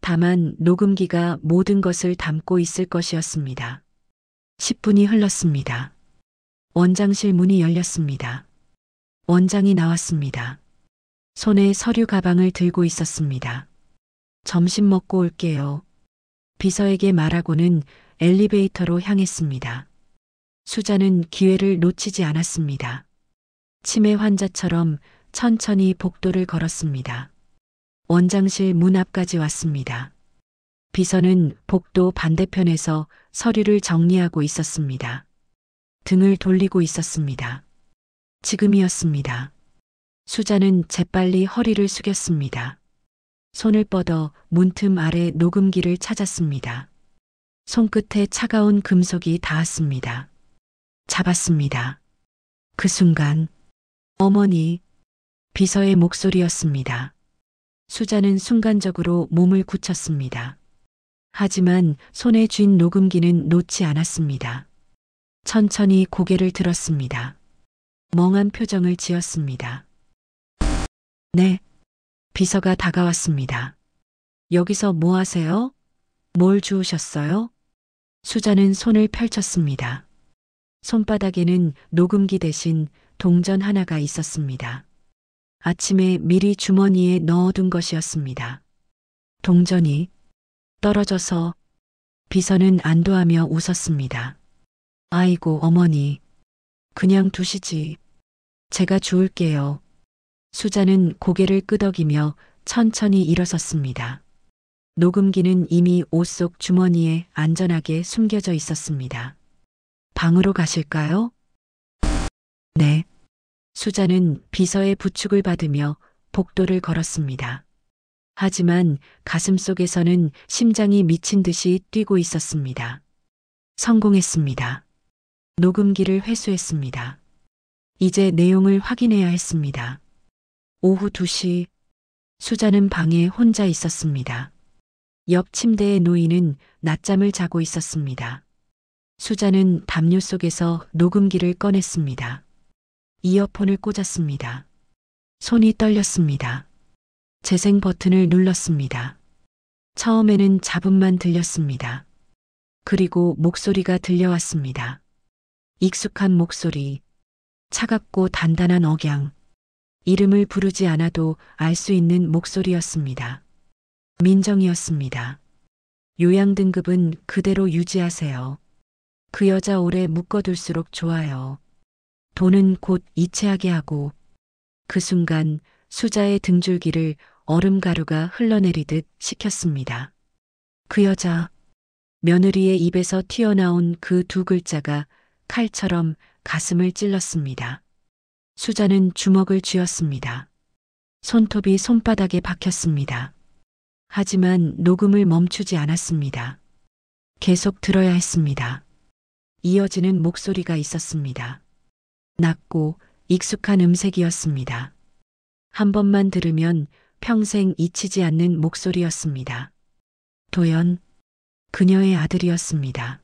다만 녹음기가 모든 것을 담고 있을 것이었습니다. 10분이 흘렀습니다. 원장실 문이 열렸습니다. 원장이 나왔습니다. 손에 서류 가방을 들고 있었습니다. 점심 먹고 올게요. 비서에게 말하고는 엘리베이터로 향했습니다. 수자는 기회를 놓치지 않았습니다. 치매 환자처럼 천천히 복도를 걸었습니다. 원장실 문 앞까지 왔습니다. 비서는 복도 반대편에서 서류를 정리하고 있었습니다. 등을 돌리고 있었습니다. 지금이었습니다. 수자는 재빨리 허리를 숙였습니다. 손을 뻗어 문틈 아래 녹음기를 찾았습니다. 손끝에 차가운 금속이 닿았습니다. 잡았습니다. 그 순간 어머니, 비서의 목소리였습니다. 수자는 순간적으로 몸을 굳혔습니다. 하지만 손에 쥔 녹음기는 놓지 않았습니다. 천천히 고개를 들었습니다. 멍한 표정을 지었습니다. 네. 비서가 다가왔습니다. 여기서 뭐 하세요? 뭘 주우셨어요? 수자는 손을 펼쳤습니다. 손바닥에는 녹음기 대신 동전 하나가 있었습니다. 아침에 미리 주머니에 넣어둔 것이었습니다. 동전이 떨어져서. 비서는 안도하며 웃었습니다. 아이고, 어머니. 그냥 두시지. 제가 주울게요. 수자는 고개를 끄덕이며 천천히 일어섰습니다. 녹음기는 이미 옷 속 주머니에 안전하게 숨겨져 있었습니다. 방으로 가실까요? 네. 수자는 비서의 부축을 받으며 복도를 걸었습니다. 하지만 가슴속에서는 심장이 미친 듯이 뛰고 있었습니다. 성공했습니다. 녹음기를 회수했습니다. 이제 내용을 확인해야 했습니다. 오후 2시, 수자는 방에 혼자 있었습니다. 옆 침대의 노인은 낮잠을 자고 있었습니다. 수자는 담요 속에서 녹음기를 꺼냈습니다. 이어폰을 꽂았습니다. 손이 떨렸습니다. 재생 버튼을 눌렀습니다. 처음에는 잡음만 들렸습니다. 그리고 목소리가 들려왔습니다. 익숙한 목소리, 차갑고 단단한 억양, 이름을 부르지 않아도 알 수 있는 목소리였습니다. 민정이었습니다. 요양 등급은 그대로 유지하세요. 그 여자 오래 묶어둘수록 좋아요. 돈은 곧 이체하게 하고. 그 순간 수자의 등줄기를 얼음가루가 흘러내리듯 식혔습니다. 그 여자, 며느리의 입에서 튀어나온 그 두 글자가 칼처럼 가슴을 찔렀습니다. 수자는 주먹을 쥐었습니다. 손톱이 손바닥에 박혔습니다. 하지만 녹음을 멈추지 않았습니다. 계속 들어야 했습니다. 이어지는 목소리가 있었습니다. 낮고 익숙한 음색이었습니다. 한 번만 들으면 평생 잊히지 않는 목소리였습니다. 도연, 그녀의 아들이었습니다.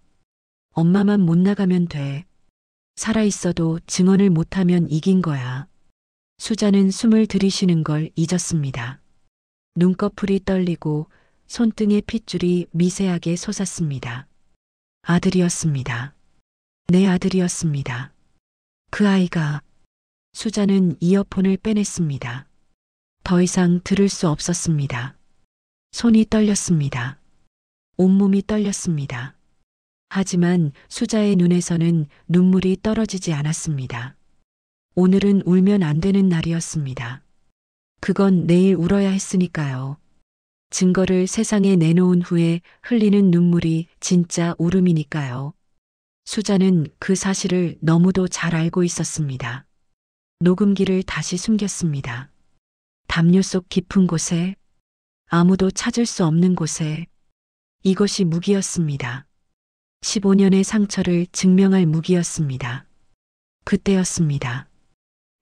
엄마만 못 나가면 돼. 살아있어도 증언을 못하면 이긴 거야. 수자는 숨을 들이쉬는 걸 잊었습니다. 눈꺼풀이 떨리고 손등의 핏줄이 미세하게 솟았습니다. 아들이었습니다. 내 아들이었습니다. 그 아이가. 수자는 이어폰을 빼냈습니다. 더 이상 들을 수 없었습니다. 손이 떨렸습니다. 온몸이 떨렸습니다. 하지만 수자의 눈에서는 눈물이 떨어지지 않았습니다. 오늘은 울면 안 되는 날이었습니다. 그건 내일 울어야 했으니까요. 증거를 세상에 내놓은 후에 흘리는 눈물이 진짜 울음이니까요. 수자는 그 사실을 너무도 잘 알고 있었습니다. 녹음기를 다시 숨겼습니다. 담요 속 깊은 곳에, 아무도 찾을 수 없는 곳에. 이것이 무기였습니다. 15년의 상처를 증명할 무기였습니다. 그때였습니다.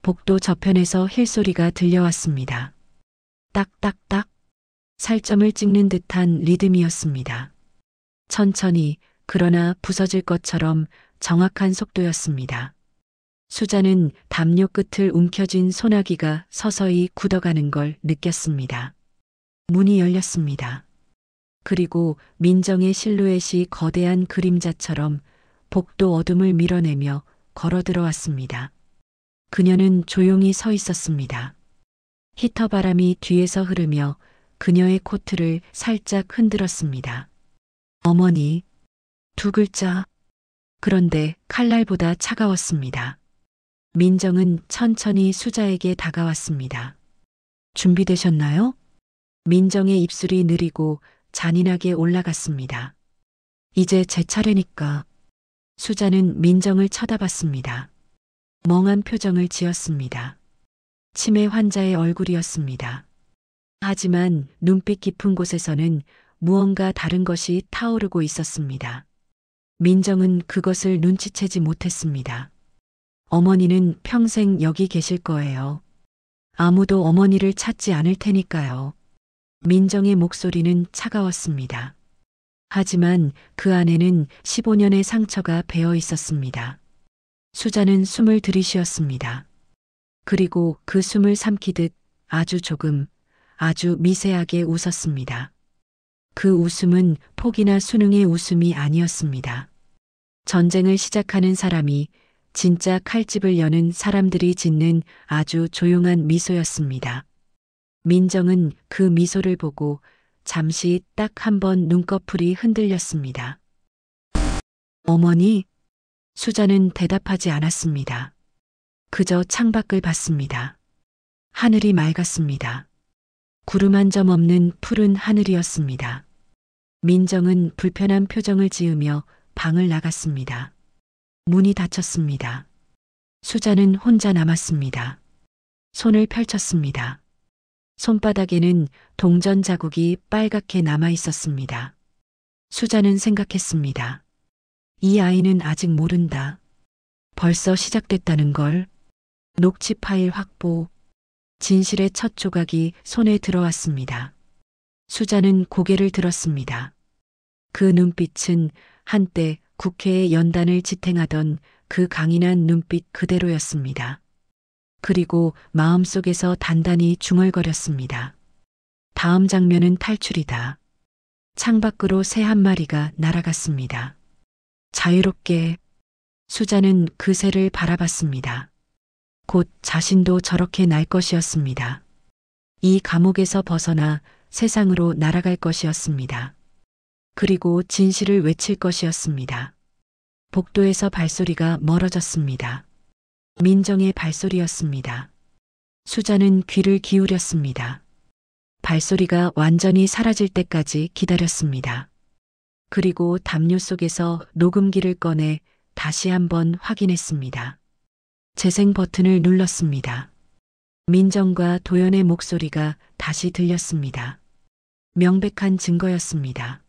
복도 저편에서 힐소리가 들려왔습니다. 딱딱딱, 살점을 찍는 듯한 리듬이었습니다. 천천히, 그러나 부서질 것처럼 정확한 속도였습니다. 수자는 담요 끝을 움켜쥔 소나기가 서서히 굳어가는 걸 느꼈습니다. 문이 열렸습니다. 그리고 민정의 실루엣이 거대한 그림자처럼 복도 어둠을 밀어내며 걸어 들어왔습니다. 그녀는 조용히 서 있었습니다. 히터 바람이 뒤에서 흐르며 그녀의 코트를 살짝 흔들었습니다. 어머니, 두 글자. 그런데 칼날보다 차가웠습니다. 민정은 천천히 수자에게 다가왔습니다. 준비되셨나요? 민정의 입술이 느리고 잔인하게 올라갔습니다. 이제 제 차례니까. 수자는 민정을 쳐다봤습니다. 멍한 표정을 지었습니다. 치매 환자의 얼굴이었습니다. 하지만 눈빛 깊은 곳에서는 무언가 다른 것이 타오르고 있었습니다. 민정은 그것을 눈치채지 못했습니다. 어머니는 평생 여기 계실 거예요. 아무도 어머니를 찾지 않을 테니까요. 민정의 목소리는 차가웠습니다. 하지만 그 안에는 15년의 상처가 배어 있었습니다. 수자는 숨을 들이쉬었습니다. 그리고 그 숨을 삼키듯 아주 조금, 아주 미세하게 웃었습니다. 그 웃음은 포기나 수능의 웃음이 아니었습니다. 전쟁을 시작하는 사람이 진짜 칼집을 여는 사람들이 짓는 아주 조용한 미소였습니다. 민정은 그 미소를 보고 잠시 딱 한 번 눈꺼풀이 흔들렸습니다. 어머니? 수자는 대답하지 않았습니다. 그저 창밖을 봤습니다. 하늘이 맑았습니다. 구름 한 점 없는 푸른 하늘이었습니다. 민정은 불편한 표정을 지으며 방을 나갔습니다. 문이 닫혔습니다. 수자는 혼자 남았습니다. 손을 펼쳤습니다. 손바닥에는 동전 자국이 빨갛게 남아 있었습니다. 수자는 생각했습니다. 이 아이는 아직 모른다. 벌써 시작됐다는 걸. 녹취 파일 확보. 진실의 첫 조각이 손에 들어왔습니다. 수자는 고개를 들었습니다. 그 눈빛은 한때 국회의 연단을 지탱하던 그 강인한 눈빛 그대로였습니다. 그리고 마음속에서 단단히 중얼거렸습니다. 다음 장면은 탈출이다. 창밖으로 새 한 마리가 날아갔습니다. 자유롭게 수자는 그 새를 바라봤습니다. 곧 자신도 저렇게 날 것이었습니다. 이 감옥에서 벗어나 세상으로 날아갈 것이었습니다. 그리고 진실을 외칠 것이었습니다. 복도에서 발소리가 멀어졌습니다. 민정의 발소리였습니다. 수자는 귀를 기울였습니다. 발소리가 완전히 사라질 때까지 기다렸습니다. 그리고 담요 속에서 녹음기를 꺼내 다시 한번 확인했습니다. 재생 버튼을 눌렀습니다. 민정과 도연의 목소리가 다시 들렸습니다. 명백한 증거였습니다.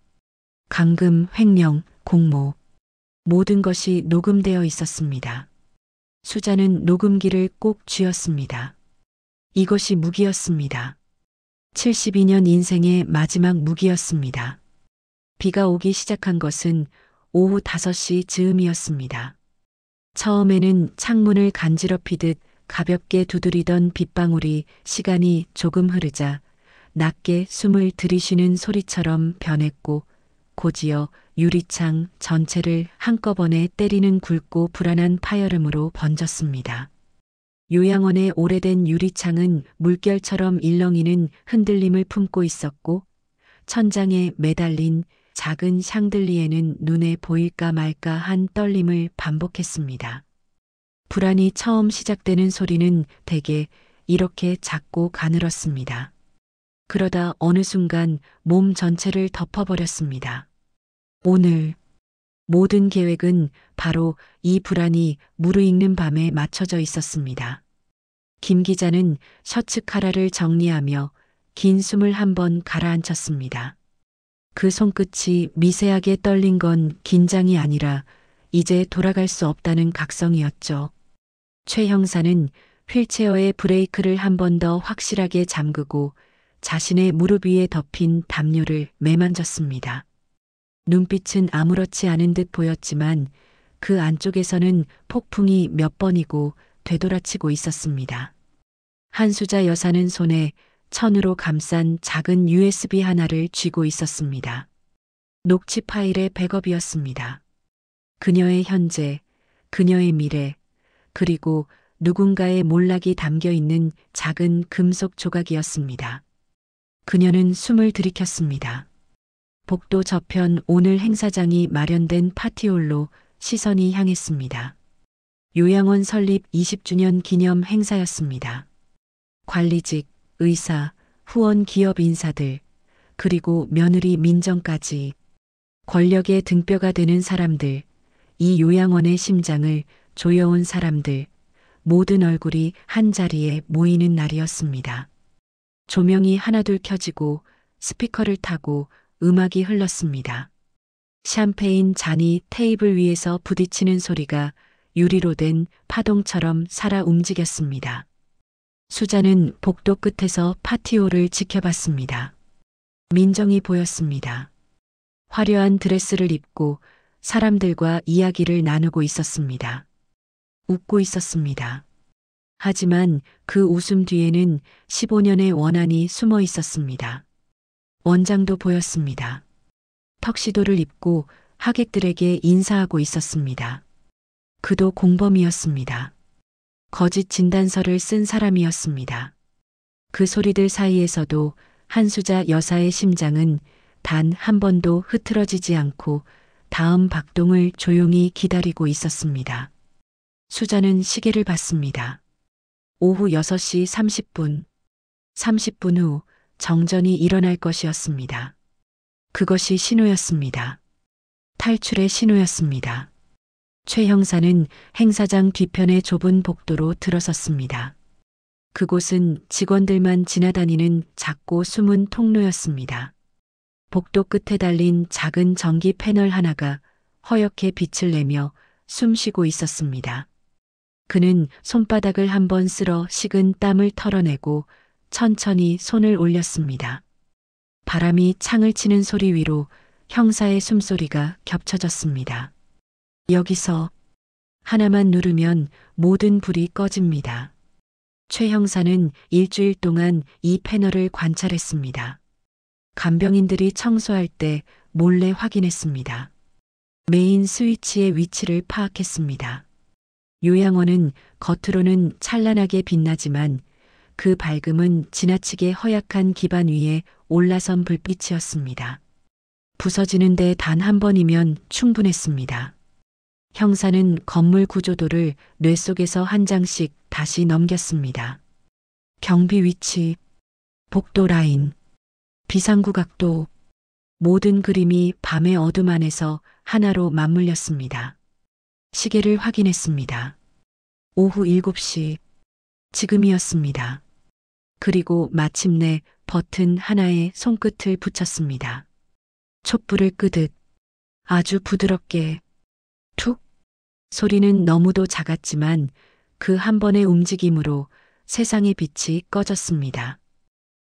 감금, 횡령, 공모. 모든 것이 녹음되어 있었습니다. 수자는 녹음기를 꼭 쥐었습니다. 이것이 무기였습니다. 72년 인생의 마지막 무기였습니다. 비가 오기 시작한 것은 오후 5시 즈음이었습니다. 처음에는 창문을 간지럽히듯 가볍게 두드리던 빗방울이 시간이 조금 흐르자 낮게 숨을 들이쉬는 소리처럼 변했고 곧이어 유리창 전체를 한꺼번에 때리는 굵고 불안한 파열음으로 번졌습니다. 요양원의 오래된 유리창은 물결처럼 일렁이는 흔들림을 품고 있었고 천장에 매달린 작은 샹들리에는 눈에 보일까 말까 한 떨림을 반복했습니다. 불안이 처음 시작되는 소리는 대개 이렇게 작고 가늘었습니다. 그러다 어느 순간 몸 전체를 덮어버렸습니다. 오늘 모든 계획은 바로 이 불안이 무르익는 밤에 맞춰져 있었습니다. 김 기자는 셔츠 카라를 정리하며 긴 숨을 한번 가라앉혔습니다. 그 손끝이 미세하게 떨린 건 긴장이 아니라 이제 돌아갈 수 없다는 각성이었죠. 최 형사는 휠체어의 브레이크를 한 번 더 확실하게 잠그고 자신의 무릎 위에 덮인 담요를 매만졌습니다. 눈빛은 아무렇지 않은 듯 보였지만 그 안쪽에서는 폭풍이 몇 번이고 되돌아치고 있었습니다. 한수자 여사는 손에 천으로 감싼 작은 USB 하나를 쥐고 있었습니다. 녹취 파일의 백업이었습니다. 그녀의 현재, 그녀의 미래, 그리고 누군가의 몰락이 담겨 있는 작은 금속 조각이었습니다. 그녀는 숨을 들이켰습니다. 복도 저편 오늘 행사장이 마련된 파티홀로 시선이 향했습니다. 요양원 설립 20주년 기념 행사였습니다. 관리직, 의사, 후원 기업 인사들, 그리고 며느리 민정까지 권력의 등뼈가 되는 사람들, 이 요양원의 심장을 조여온 사람들, 모든 얼굴이 한자리에 모이는 날이었습니다. 조명이 하나둘 켜지고 스피커를 타고 음악이 흘렀습니다. 샴페인 잔이 테이블 위에서 부딪히는 소리가 유리로 된 파동처럼 살아 움직였습니다. 수자는 복도 끝에서 파티홀을 지켜봤습니다. 민정이 보였습니다. 화려한 드레스를 입고 사람들과 이야기를 나누고 있었습니다. 웃고 있었습니다. 하지만 그 웃음 뒤에는 15년의 원한이 숨어 있었습니다. 원장도 보였습니다. 턱시도를 입고 하객들에게 인사하고 있었습니다. 그도 공범이었습니다. 거짓 진단서를 쓴 사람이었습니다. 그 소리들 사이에서도 한수자 여사의 심장은 단 한 번도 흐트러지지 않고 다음 박동을 조용히 기다리고 있었습니다. 수자는 시계를 봤습니다. 오후 6시 30분. 30분 후 정전이 일어날 것이었습니다. 그것이 신호였습니다. 탈출의 신호였습니다. 최 형사는 행사장 뒤편의 좁은 복도로 들어섰습니다. 그곳은 직원들만 지나다니는 작고 숨은 통로였습니다. 복도 끝에 달린 작은 전기 패널 하나가 허옇게 빛을 내며 숨쉬고 있었습니다. 그는 손바닥을 한번 쓸어 식은 땀을 털어내고 천천히 손을 올렸습니다. 바람이 창을 치는 소리 위로 형사의 숨소리가 겹쳐졌습니다. 여기서 하나만 누르면 모든 불이 꺼집니다. 최 형사는 일주일 동안 이 패널을 관찰했습니다. 간병인들이 청소할 때 몰래 확인했습니다. 메인 스위치의 위치를 파악했습니다. 요양원은 겉으로는 찬란하게 빛나지만 그 밝음은 지나치게 허약한 기반 위에 올라선 불빛이었습니다. 부서지는데 단 한 번이면 충분했습니다. 형사는 건물 구조도를 뇌 속에서 한 장씩 다시 넘겼습니다. 경비 위치, 복도 라인, 비상구 각도, 모든 그림이 밤의 어둠 안에서 하나로 맞물렸습니다. 시계를 확인했습니다. 오후 7시, 지금이었습니다. 그리고 마침내 버튼 하나에 손끝을 붙였습니다. 촛불을 끄듯 아주 부드럽게 툭 소리는 너무도 작았지만 그 한 번의 움직임으로 세상의 빛이 꺼졌습니다.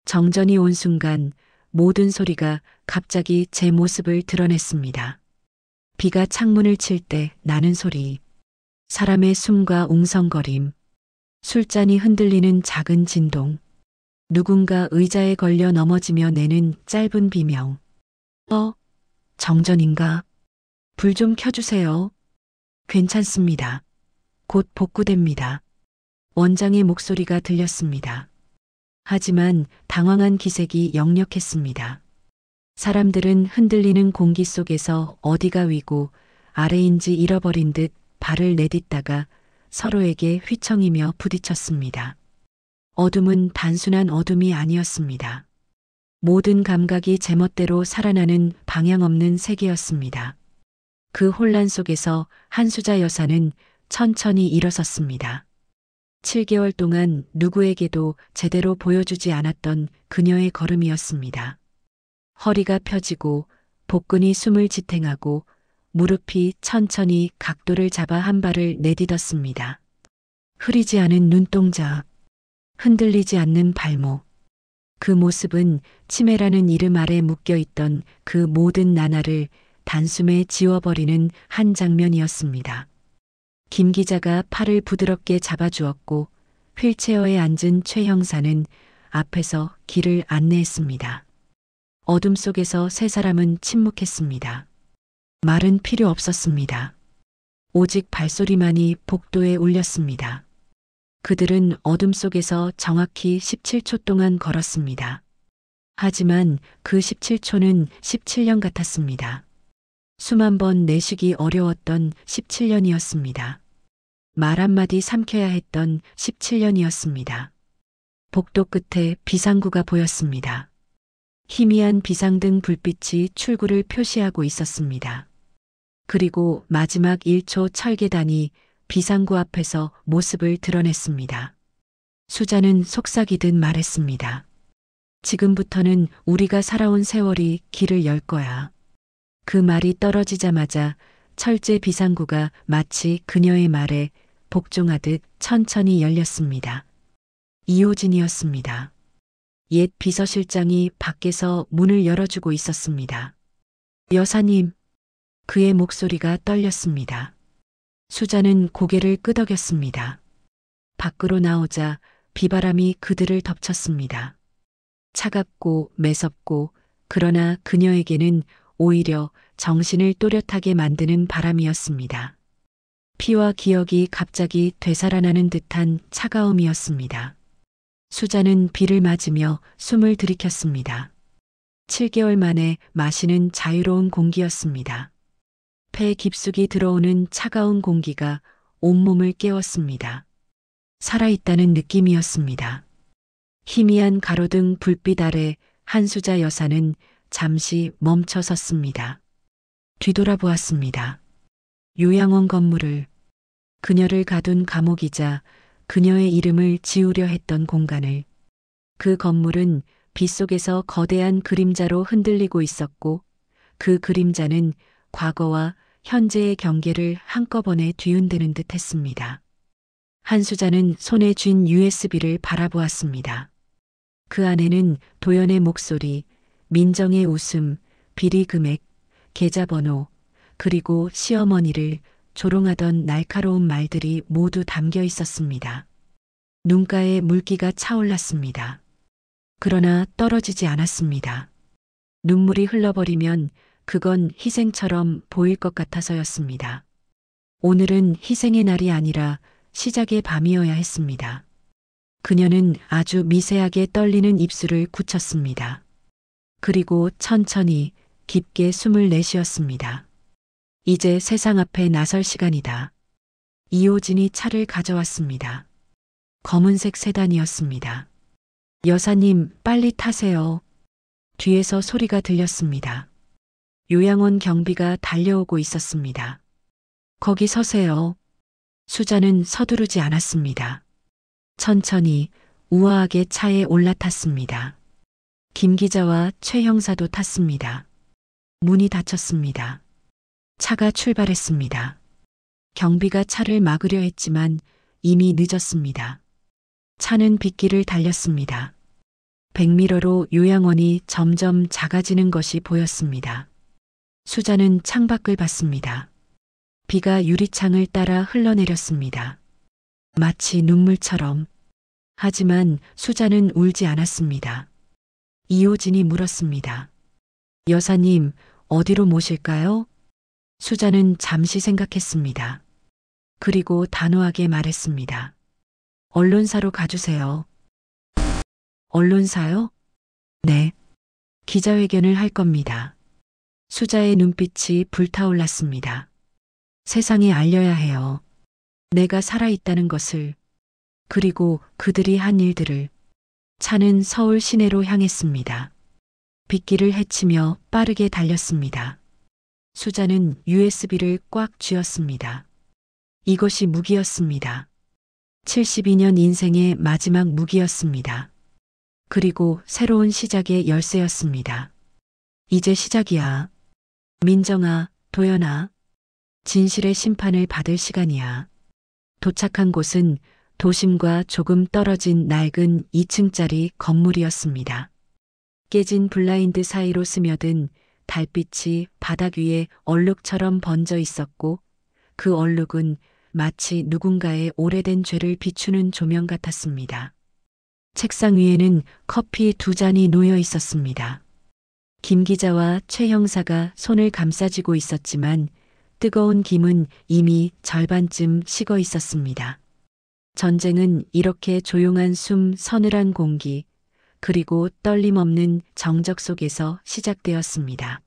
정전이 온 순간 모든 소리가 갑자기 제 모습을 드러냈습니다. 비가 창문을 칠 때 나는 소리, 사람의 숨과 웅성거림, 술잔이 흔들리는 작은 진동, 누군가 의자에 걸려 넘어지며 내는 짧은 비명. 정전인가? 불 좀 켜주세요. 괜찮습니다. 곧 복구됩니다. 원장의 목소리가 들렸습니다. 하지만 당황한 기색이 역력했습니다. 사람들은 흔들리는 공기 속에서 어디가 위고 아래인지 잃어버린 듯 발을 내딛다가 서로에게 휘청이며 부딪혔습니다. 어둠은 단순한 어둠이 아니었습니다. 모든 감각이 제멋대로 살아나는 방향 없는 세계였습니다. 그 혼란 속에서 한수자 여사는 천천히 일어섰습니다. 7개월 동안 누구에게도 제대로 보여주지 않았던 그녀의 걸음이었습니다. 허리가 펴지고 복근이 숨을 지탱하고 무릎이 천천히 각도를 잡아 한 발을 내딛었습니다. 흐리지 않은 눈동자, 흔들리지 않는 발목. 그 모습은 치매라는 이름 아래 묶여있던 그 모든 나날을 단숨에 지워버리는 한 장면이었습니다. 김 기자가 팔을 부드럽게 잡아주었고 휠체어에 앉은 최 형사는 앞에서 길을 안내했습니다. 어둠 속에서 세 사람은 침묵했습니다. 말은 필요 없었습니다. 오직 발소리만이 복도에 울렸습니다. 그들은 어둠 속에서 정확히 17초 동안 걸었습니다. 하지만 그 17초는 17년 같았습니다. 수만 번 내쉬기 어려웠던 17년이었습니다. 말 한마디 삼켜야 했던 17년이었습니다. 복도 끝에 비상구가 보였습니다. 희미한 비상등 불빛이 출구를 표시하고 있었습니다. 그리고 마지막 1초 철계단이 비상구 앞에서 모습을 드러냈습니다. 수자는 속삭이듯 말했습니다. 지금부터는 우리가 살아온 세월이 길을 열 거야. 그 말이 떨어지자마자 철제 비상구가 마치 그녀의 말에 복종하듯 천천히 열렸습니다. 이호진이었습니다. 옛 비서실장이 밖에서 문을 열어주고 있었습니다. 여사님, 그의 목소리가 떨렸습니다. 수자는 고개를 끄덕였습니다. 밖으로 나오자 비바람이 그들을 덮쳤습니다. 차갑고 매섭고 그러나 그녀에게는 오히려 정신을 또렷하게 만드는 바람이었습니다. 피와 기억이 갑자기 되살아나는 듯한 차가움이었습니다. 수자는 비를 맞으며 숨을 들이켰습니다. 7개월 만에 마시는 자유로운 공기였습니다. 폐 깊숙이 들어오는 차가운 공기가 온몸을 깨웠습니다. 살아있다는 느낌이었습니다. 희미한 가로등 불빛 아래 한수자 여사는 잠시 멈춰 섰습니다. 뒤돌아보았습니다. 요양원 건물을, 그녀를 가둔 감옥이자 그녀의 이름을 지우려 했던 공간을. 그 건물은 빗속에서 거대한 그림자로 흔들리고 있었고 그 그림자는 과거와 현재의 경계를 한꺼번에 뒤흔드는 듯 했습니다. 한수자는 손에 쥔 USB를 바라보았습니다. 그 안에는 도연의 목소리, 민정의 웃음, 비리 금액, 계좌번호, 그리고 시어머니를 조롱하던 날카로운 말들이 모두 담겨 있었습니다. 눈가에 물기가 차올랐습니다. 그러나 떨어지지 않았습니다. 눈물이 흘러버리면 그건 희생처럼 보일 것 같아서였습니다. 오늘은 희생의 날이 아니라 시작의 밤이어야 했습니다. 그녀는 아주 미세하게 떨리는 입술을 굳혔습니다. 그리고 천천히 깊게 숨을 내쉬었습니다. 이제 세상 앞에 나설 시간이다. 이호진이 차를 가져왔습니다. 검은색 세단이었습니다. 여사님, 빨리 타세요. 뒤에서 소리가 들렸습니다. 요양원 경비가 달려오고 있었습니다. 거기 서세요. 수자는 서두르지 않았습니다. 천천히 우아하게 차에 올라탔습니다. 김 기자와 최 형사도 탔습니다. 문이 닫혔습니다. 차가 출발했습니다. 경비가 차를 막으려 했지만 이미 늦었습니다. 차는 빗길을 달렸습니다. 백미러로 요양원이 점점 작아지는 것이 보였습니다. 수자는 창밖을 봤습니다. 비가 유리창을 따라 흘러내렸습니다. 마치 눈물처럼. 하지만 수자는 울지 않았습니다. 이호진이 물었습니다. 여사님, 어디로 모실까요? 수자는 잠시 생각했습니다. 그리고 단호하게 말했습니다. 언론사로 가주세요. 언론사요? 네. 기자회견을 할 겁니다. 수자의 눈빛이 불타올랐습니다. 세상에 알려야 해요. 내가 살아있다는 것을. 그리고 그들이 한 일들을. 차는 서울 시내로 향했습니다. 빗길을 헤치며 빠르게 달렸습니다. 수자는 USB를 꽉 쥐었습니다. 이것이 무기였습니다. 72년 인생의 마지막 무기였습니다. 그리고 새로운 시작의 열쇠였습니다. 이제 시작이야. 민정아, 도연아. 진실의 심판을 받을 시간이야. 도착한 곳은 도심과 조금 떨어진 낡은 2층짜리 건물이었습니다. 깨진 블라인드 사이로 스며든 달빛이 바닥 위에 얼룩처럼 번져 있었고 그 얼룩은 마치 누군가의 오래된 죄를 비추는 조명 같았습니다. 책상 위에는 커피 2잔이 놓여 있었습니다. 김 기자와 최 형사가 손을 감싸쥐고 있었지만 뜨거운 김은 이미 절반쯤 식어 있었습니다. 전쟁은 이렇게 조용한 숨, 서늘한 공기, 그리고 떨림 없는 정적 속에서 시작되었습니다.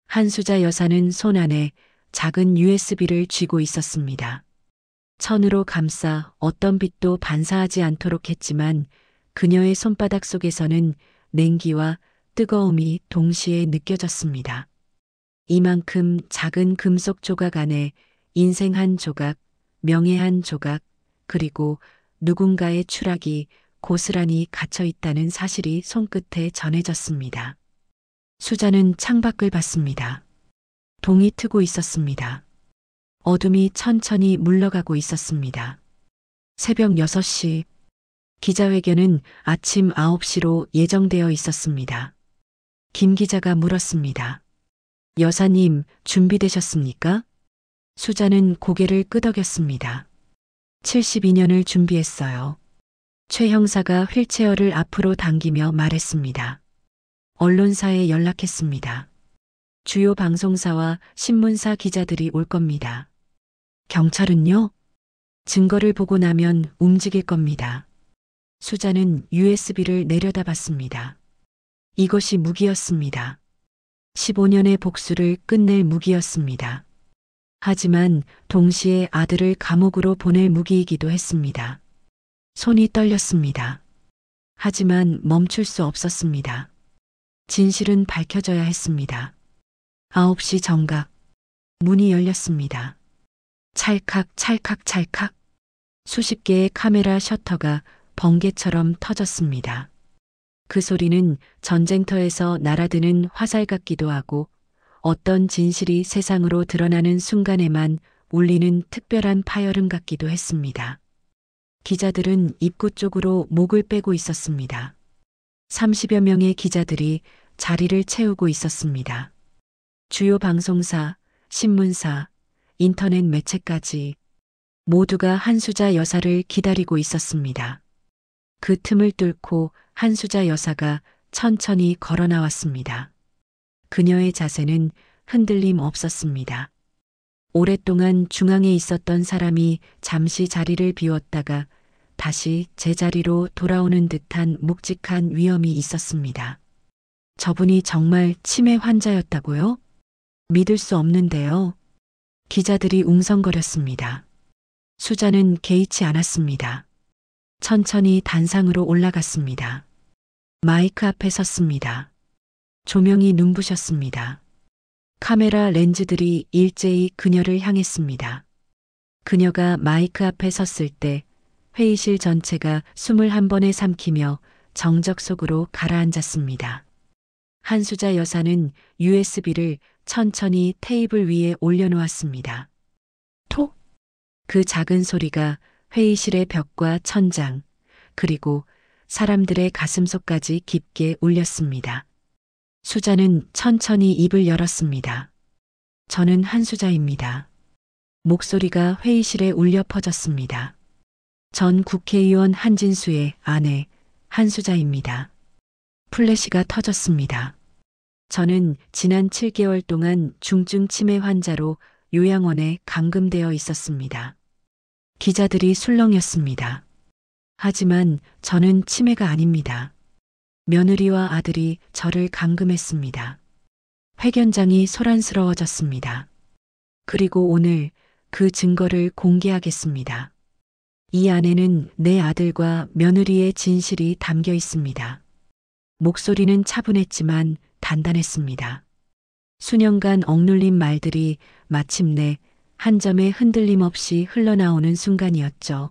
한수자 여사는 손 안에 작은 USB를 쥐고 있었습니다. 천으로 감싸 어떤 빛도 반사하지 않도록 했지만 그녀의 손바닥 속에서는 냉기와 뜨거움이 동시에 느껴졌습니다. 이만큼 작은 금속 조각 안에 인생 한 조각, 명예 한 조각, 그리고 누군가의 추락이 고스란히 갇혀 있다는 사실이 손끝에 전해졌습니다. 수자는 창밖을 봤습니다. 동이 트고 있었습니다. 어둠이 천천히 물러가고 있었습니다. 새벽 6시, 기자회견은 아침 9시로 예정되어 있었습니다. 김 기자가 물었습니다. 여사님, 준비되셨습니까? 수자는 고개를 끄덕였습니다. 72년을 준비했어요. 최 형사가 휠체어를 앞으로 당기며 말했습니다. 언론사에 연락했습니다. 주요 방송사와 신문사 기자들이 올 겁니다. 경찰은요? 증거를 보고 나면 움직일 겁니다. 수자는 USB를 내려다봤습니다. 이것이 무기였습니다. 15년의 복수를 끝낼 무기였습니다. 하지만 동시에 아들을 감옥으로 보낼 무기이기도 했습니다. 손이 떨렸습니다. 하지만 멈출 수 없었습니다. 진실은 밝혀져야 했습니다. 9시 정각, 문이 열렸습니다. 찰칵 찰칵 찰칵 수십 개의 카메라 셔터가 번개처럼 터졌습니다. 그 소리는 전쟁터에서 날아드는 화살 같기도 하고 어떤 진실이 세상으로 드러나는 순간에만 울리는 특별한 파열음 같기도 했습니다. 기자들은 입구 쪽으로 목을 빼고 있었습니다. 30여 명의 기자들이 자리를 채우고 있었습니다. 주요 방송사, 신문사, 인터넷 매체까지 모두가 한수자 여사를 기다리고 있었습니다. 그 틈을 뚫고 한수자 여사가 천천히 걸어 나왔습니다. 그녀의 자세는 흔들림 없었습니다. 오랫동안 중앙에 있었던 사람이 잠시 자리를 비웠다가 다시 제자리로 돌아오는 듯한 묵직한 위엄이 있었습니다. 저분이 정말 치매 환자였다고요? 믿을 수 없는데요. 기자들이 웅성거렸습니다. 수자는 개의치 않았습니다. 천천히 단상으로 올라갔습니다. 마이크 앞에 섰습니다. 조명이 눈부셨습니다. 카메라 렌즈들이 일제히 그녀를 향했습니다. 그녀가 마이크 앞에 섰을 때 회의실 전체가 숨을 한 번에 삼키며 정적 속으로 가라앉았습니다. 한수자 여사는 USB를 천천히 테이블 위에 올려놓았습니다. 톡! 그 작은 소리가 회의실의 벽과 천장, 그리고 사람들의 가슴속까지 깊게 울렸습니다. 수자는 천천히 입을 열었습니다. 저는 한수자입니다. 목소리가 회의실에 울려 퍼졌습니다. 전 국회의원 한진수의 아내 한수자입니다. 플래시가 터졌습니다. 저는 지난 7개월 동안 중증 치매 환자로 요양원에 감금되어 있었습니다. 기자들이 술렁였습니다. 하지만 저는 치매가 아닙니다. 며느리와 아들이 저를 감금했습니다. 회견장이 소란스러워졌습니다. 그리고 오늘 그 증거를 공개하겠습니다. 이 안에는 내 아들과 며느리의 진실이 담겨 있습니다. 목소리는 차분했지만 단단했습니다. 수년간 억눌린 말들이 마침내 한 점의 흔들림 없이 흘러나오는 순간이었죠.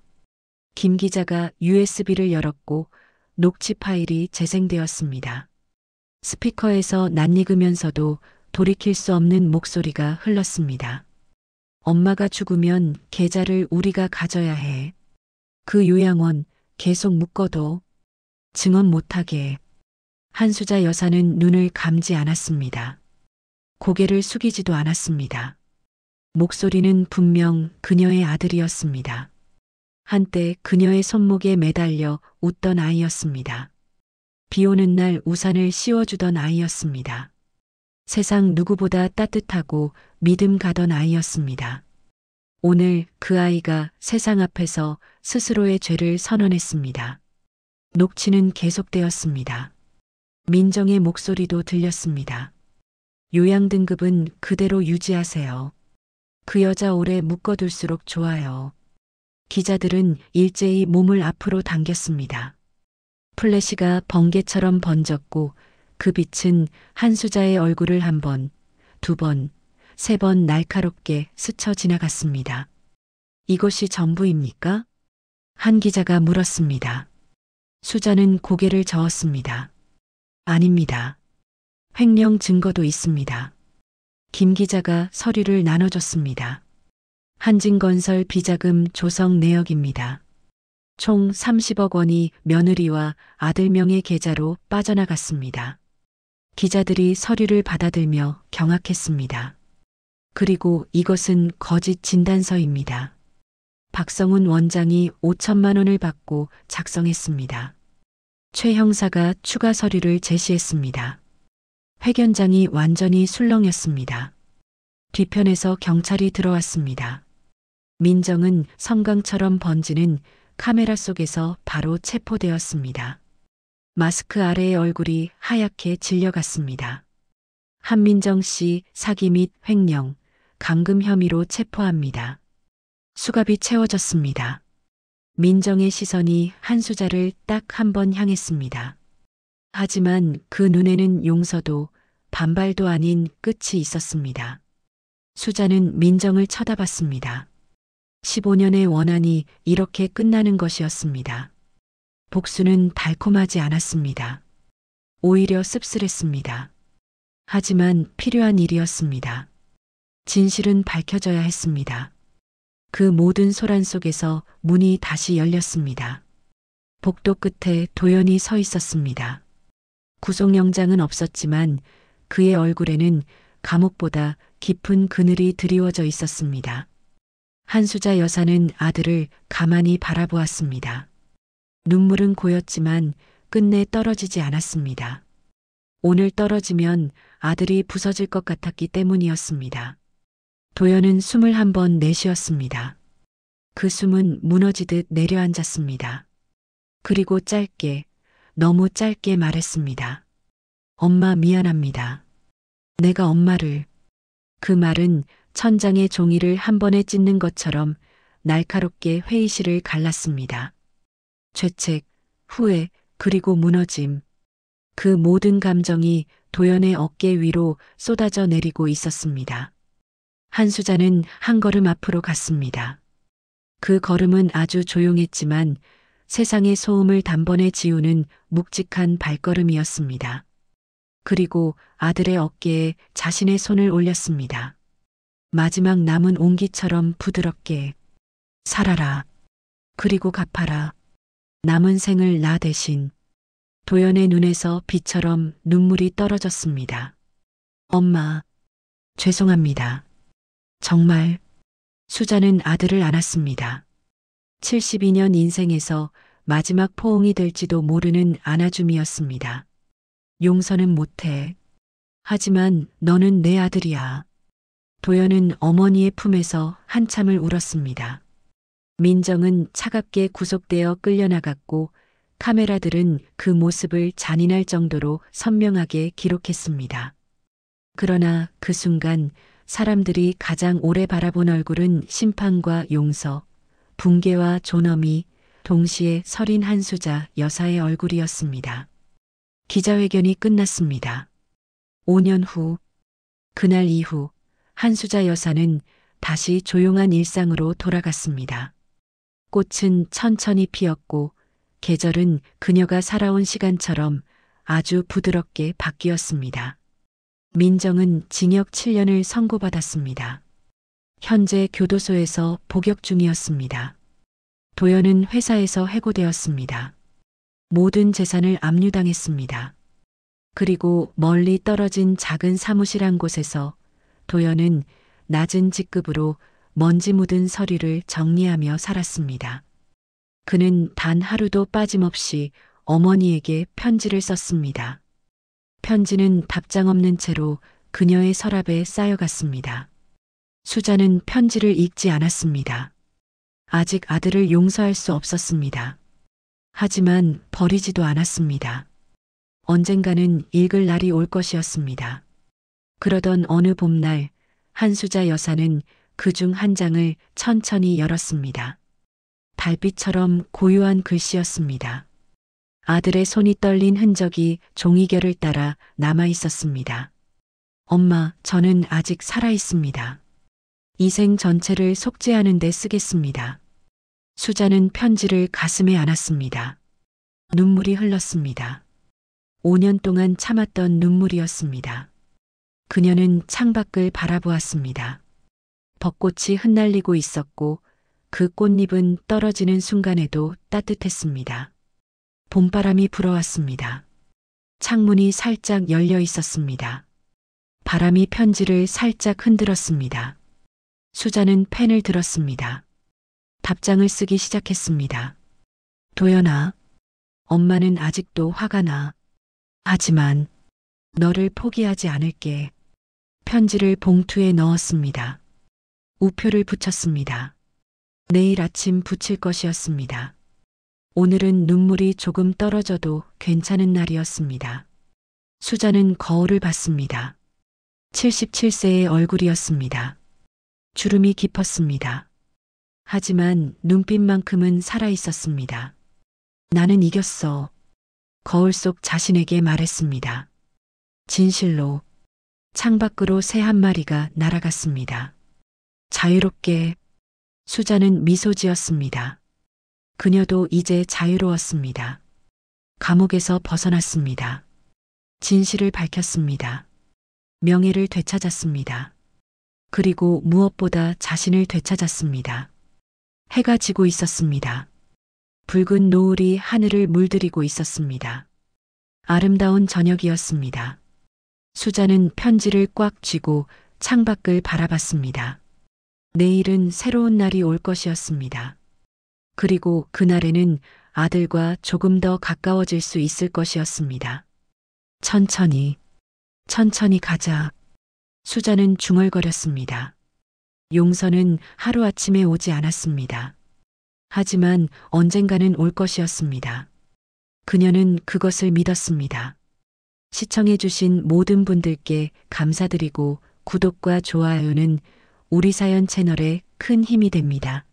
김 기자가 USB를 열었고 녹취 파일이 재생되었습니다. 스피커에서 낯익으면서도 돌이킬 수 없는 목소리가 흘렀습니다. 엄마가 죽으면 계좌를 우리가 가져야 해. 그 요양원 계속 묶어둬. 증언 못하게. 한수자 여사는 눈을 감지 않았습니다. 고개를 숙이지도 않았습니다. 목소리는 분명 그녀의 아들이었습니다. 한때 그녀의 손목에 매달려 웃던 아이였습니다. 비 오는 날 우산을 씌워주던 아이였습니다. 세상 누구보다 따뜻하고 믿음 가던 아이였습니다. 오늘 그 아이가 세상 앞에서 스스로의 죄를 선언했습니다. 녹취는 계속되었습니다. 민정의 목소리도 들렸습니다. 요양 등급은 그대로 유지하세요. 그 여자 오래 묶어둘수록 좋아요. 기자들은 일제히 몸을 앞으로 당겼습니다. 플래시가 번개처럼 번졌고 그 빛은 한수자의 얼굴을 한 번, 두 번, 세 번 날카롭게 스쳐 지나갔습니다. 이것이 전부입니까? 한 기자가 물었습니다. 수자는 고개를 저었습니다. 아닙니다. 횡령 증거도 있습니다. 김 기자가 서류를 나눠줬습니다. 한진건설 비자금 조성 내역입니다. 총 30억 원이 며느리와 아들 명의 계좌로 빠져나갔습니다. 기자들이 서류를 받아들며 경악했습니다. 그리고 이것은 거짓 진단서입니다. 박성훈 원장이 5천만 원을 받고 작성했습니다. 최 형사가 추가 서류를 제시했습니다. 회견장이 완전히 술렁였습니다. 뒤편에서 경찰이 들어왔습니다. 민정은 섬광처럼 번지는 카메라 속에서 바로 체포되었습니다. 마스크 아래의 얼굴이 하얗게 질려갔습니다. 한민정 씨 사기 및 횡령, 감금 혐의로 체포합니다. 수갑이 채워졌습니다. 민정의 시선이 한수자를 딱 한 번 향했습니다. 하지만 그 눈에는 용서도 반발도 아닌 끝이 있었습니다. 수자는 민정을 쳐다봤습니다. 15년의 원한이 이렇게 끝나는 것이었습니다. 복수는 달콤하지 않았습니다. 오히려 씁쓸했습니다. 하지만 필요한 일이었습니다. 진실은 밝혀져야 했습니다. 그 모든 소란 속에서 문이 다시 열렸습니다. 복도 끝에 도연이 서 있었습니다. 구속영장은 없었지만 그의 얼굴에는 감옥보다 깊은 그늘이 드리워져 있었습니다. 한수자 여사는 아들을 가만히 바라보았습니다. 눈물은 고였지만 끝내 떨어지지 않았습니다. 오늘 떨어지면 아들이 부서질 것 같았기 때문이었습니다. 도연은 숨을 한 번 내쉬었습니다. 그 숨은 무너지듯 내려앉았습니다. 그리고 짧게, 너무 짧게 말했습니다. 엄마 미안합니다. 내가 엄마를. 그 말은 천장의 종이를 한 번에 찢는 것처럼 날카롭게 회의실을 갈랐습니다. 죄책, 후회, 그리고 무너짐. 그 모든 감정이 도연의 어깨 위로 쏟아져 내리고 있었습니다. 한수자는 한 걸음 앞으로 갔습니다. 그 걸음은 아주 조용했지만 세상의 소음을 단번에 지우는 묵직한 발걸음이었습니다. 그리고 아들의 어깨에 자신의 손을 올렸습니다. 마지막 남은 온기처럼 부드럽게 살아라. 그리고 갚아라. 남은 생을 나 대신. 도연의 눈에서 비처럼 눈물이 떨어졌습니다. 엄마, 죄송합니다. 정말. 수자는 아들을 안았습니다. 72년 인생에서 마지막 포옹이 될지도 모르는 안아줌이었습니다. 용서는 못해. 하지만 너는 내 아들이야. 도연은 어머니의 품에서 한참을 울었습니다. 민정은 차갑게 구속되어 끌려나갔고 카메라들은 그 모습을 잔인할 정도로 선명하게 기록했습니다. 그러나 그 순간 사람들이 가장 오래 바라본 얼굴은 심판과 용서, 붕괴와 존엄이 동시에 서린 한수자 여사의 얼굴이었습니다. 기자회견이 끝났습니다. 5년 후, 그날 이후 한수자 여사는 다시 조용한 일상으로 돌아갔습니다. 꽃은 천천히 피었고 계절은 그녀가 살아온 시간처럼 아주 부드럽게 바뀌었습니다. 민정은 징역 7년을 선고받았습니다. 현재 교도소에서 복역 중이었습니다. 도연은 회사에서 해고되었습니다. 모든 재산을 압류당했습니다. 그리고 멀리 떨어진 작은 사무실 한 곳에서 도연은 낮은 직급으로 먼지 묻은 서류를 정리하며 살았습니다. 그는 단 하루도 빠짐없이 어머니에게 편지를 썼습니다. 편지는 답장 없는 채로 그녀의 서랍에 쌓여갔습니다. 수자는 편지를 읽지 않았습니다. 아직 아들을 용서할 수 없었습니다. 하지만 버리지도 않았습니다. 언젠가는 읽을 날이 올 것이었습니다. 그러던 어느 봄날 한수자 여사는 그중 한 장을 천천히 열었습니다. 달빛처럼 고요한 글씨였습니다. 아들의 손이 떨린 흔적이 종이결을 따라 남아 있었습니다. 엄마, 저는 아직 살아 있습니다. 이 생 전체를 속죄하는 데 쓰겠습니다. 수자는 편지를 가슴에 안았습니다. 눈물이 흘렀습니다. 5년 동안 참았던 눈물이었습니다. 그녀는 창밖을 바라보았습니다. 벚꽃이 흩날리고 있었고 그 꽃잎은 떨어지는 순간에도 따뜻했습니다. 봄바람이 불어왔습니다. 창문이 살짝 열려 있었습니다. 바람이 편지를 살짝 흔들었습니다. 수자는 펜을 들었습니다. 답장을 쓰기 시작했습니다. 도연아, 엄마는 아직도 화가 나. 하지만 너를 포기하지 않을게. 편지를 봉투에 넣었습니다. 우표를 붙였습니다. 내일 아침 붙일 것이었습니다. 오늘은 눈물이 조금 떨어져도 괜찮은 날이었습니다. 수자는 거울을 봤습니다. 77세의 얼굴이었습니다. 주름이 깊었습니다. 하지만 눈빛만큼은 살아있었습니다. 나는 이겼어. 거울 속 자신에게 말했습니다. 진실로. 창밖으로 새 한 마리가 날아갔습니다. 자유롭게. 수자는 미소 지었습니다. 그녀도 이제 자유로웠습니다. 감옥에서 벗어났습니다. 진실을 밝혔습니다. 명예를 되찾았습니다. 그리고 무엇보다 자신을 되찾았습니다. 해가 지고 있었습니다. 붉은 노을이 하늘을 물들이고 있었습니다. 아름다운 저녁이었습니다. 수자는 편지를 꽉 쥐고 창밖을 바라봤습니다. 내일은 새로운 날이 올 것이었습니다. 그리고 그날에는 아들과 조금 더 가까워질 수 있을 것이었습니다. 천천히, 천천히 가자. 수자는 중얼거렸습니다. 용서는 하루아침에 오지 않았습니다. 하지만 언젠가는 올 것이었습니다. 그녀는 그것을 믿었습니다. 시청해주신 모든 분들께 감사드리고 구독과 좋아요는 우리 사연 채널에 큰 힘이 됩니다.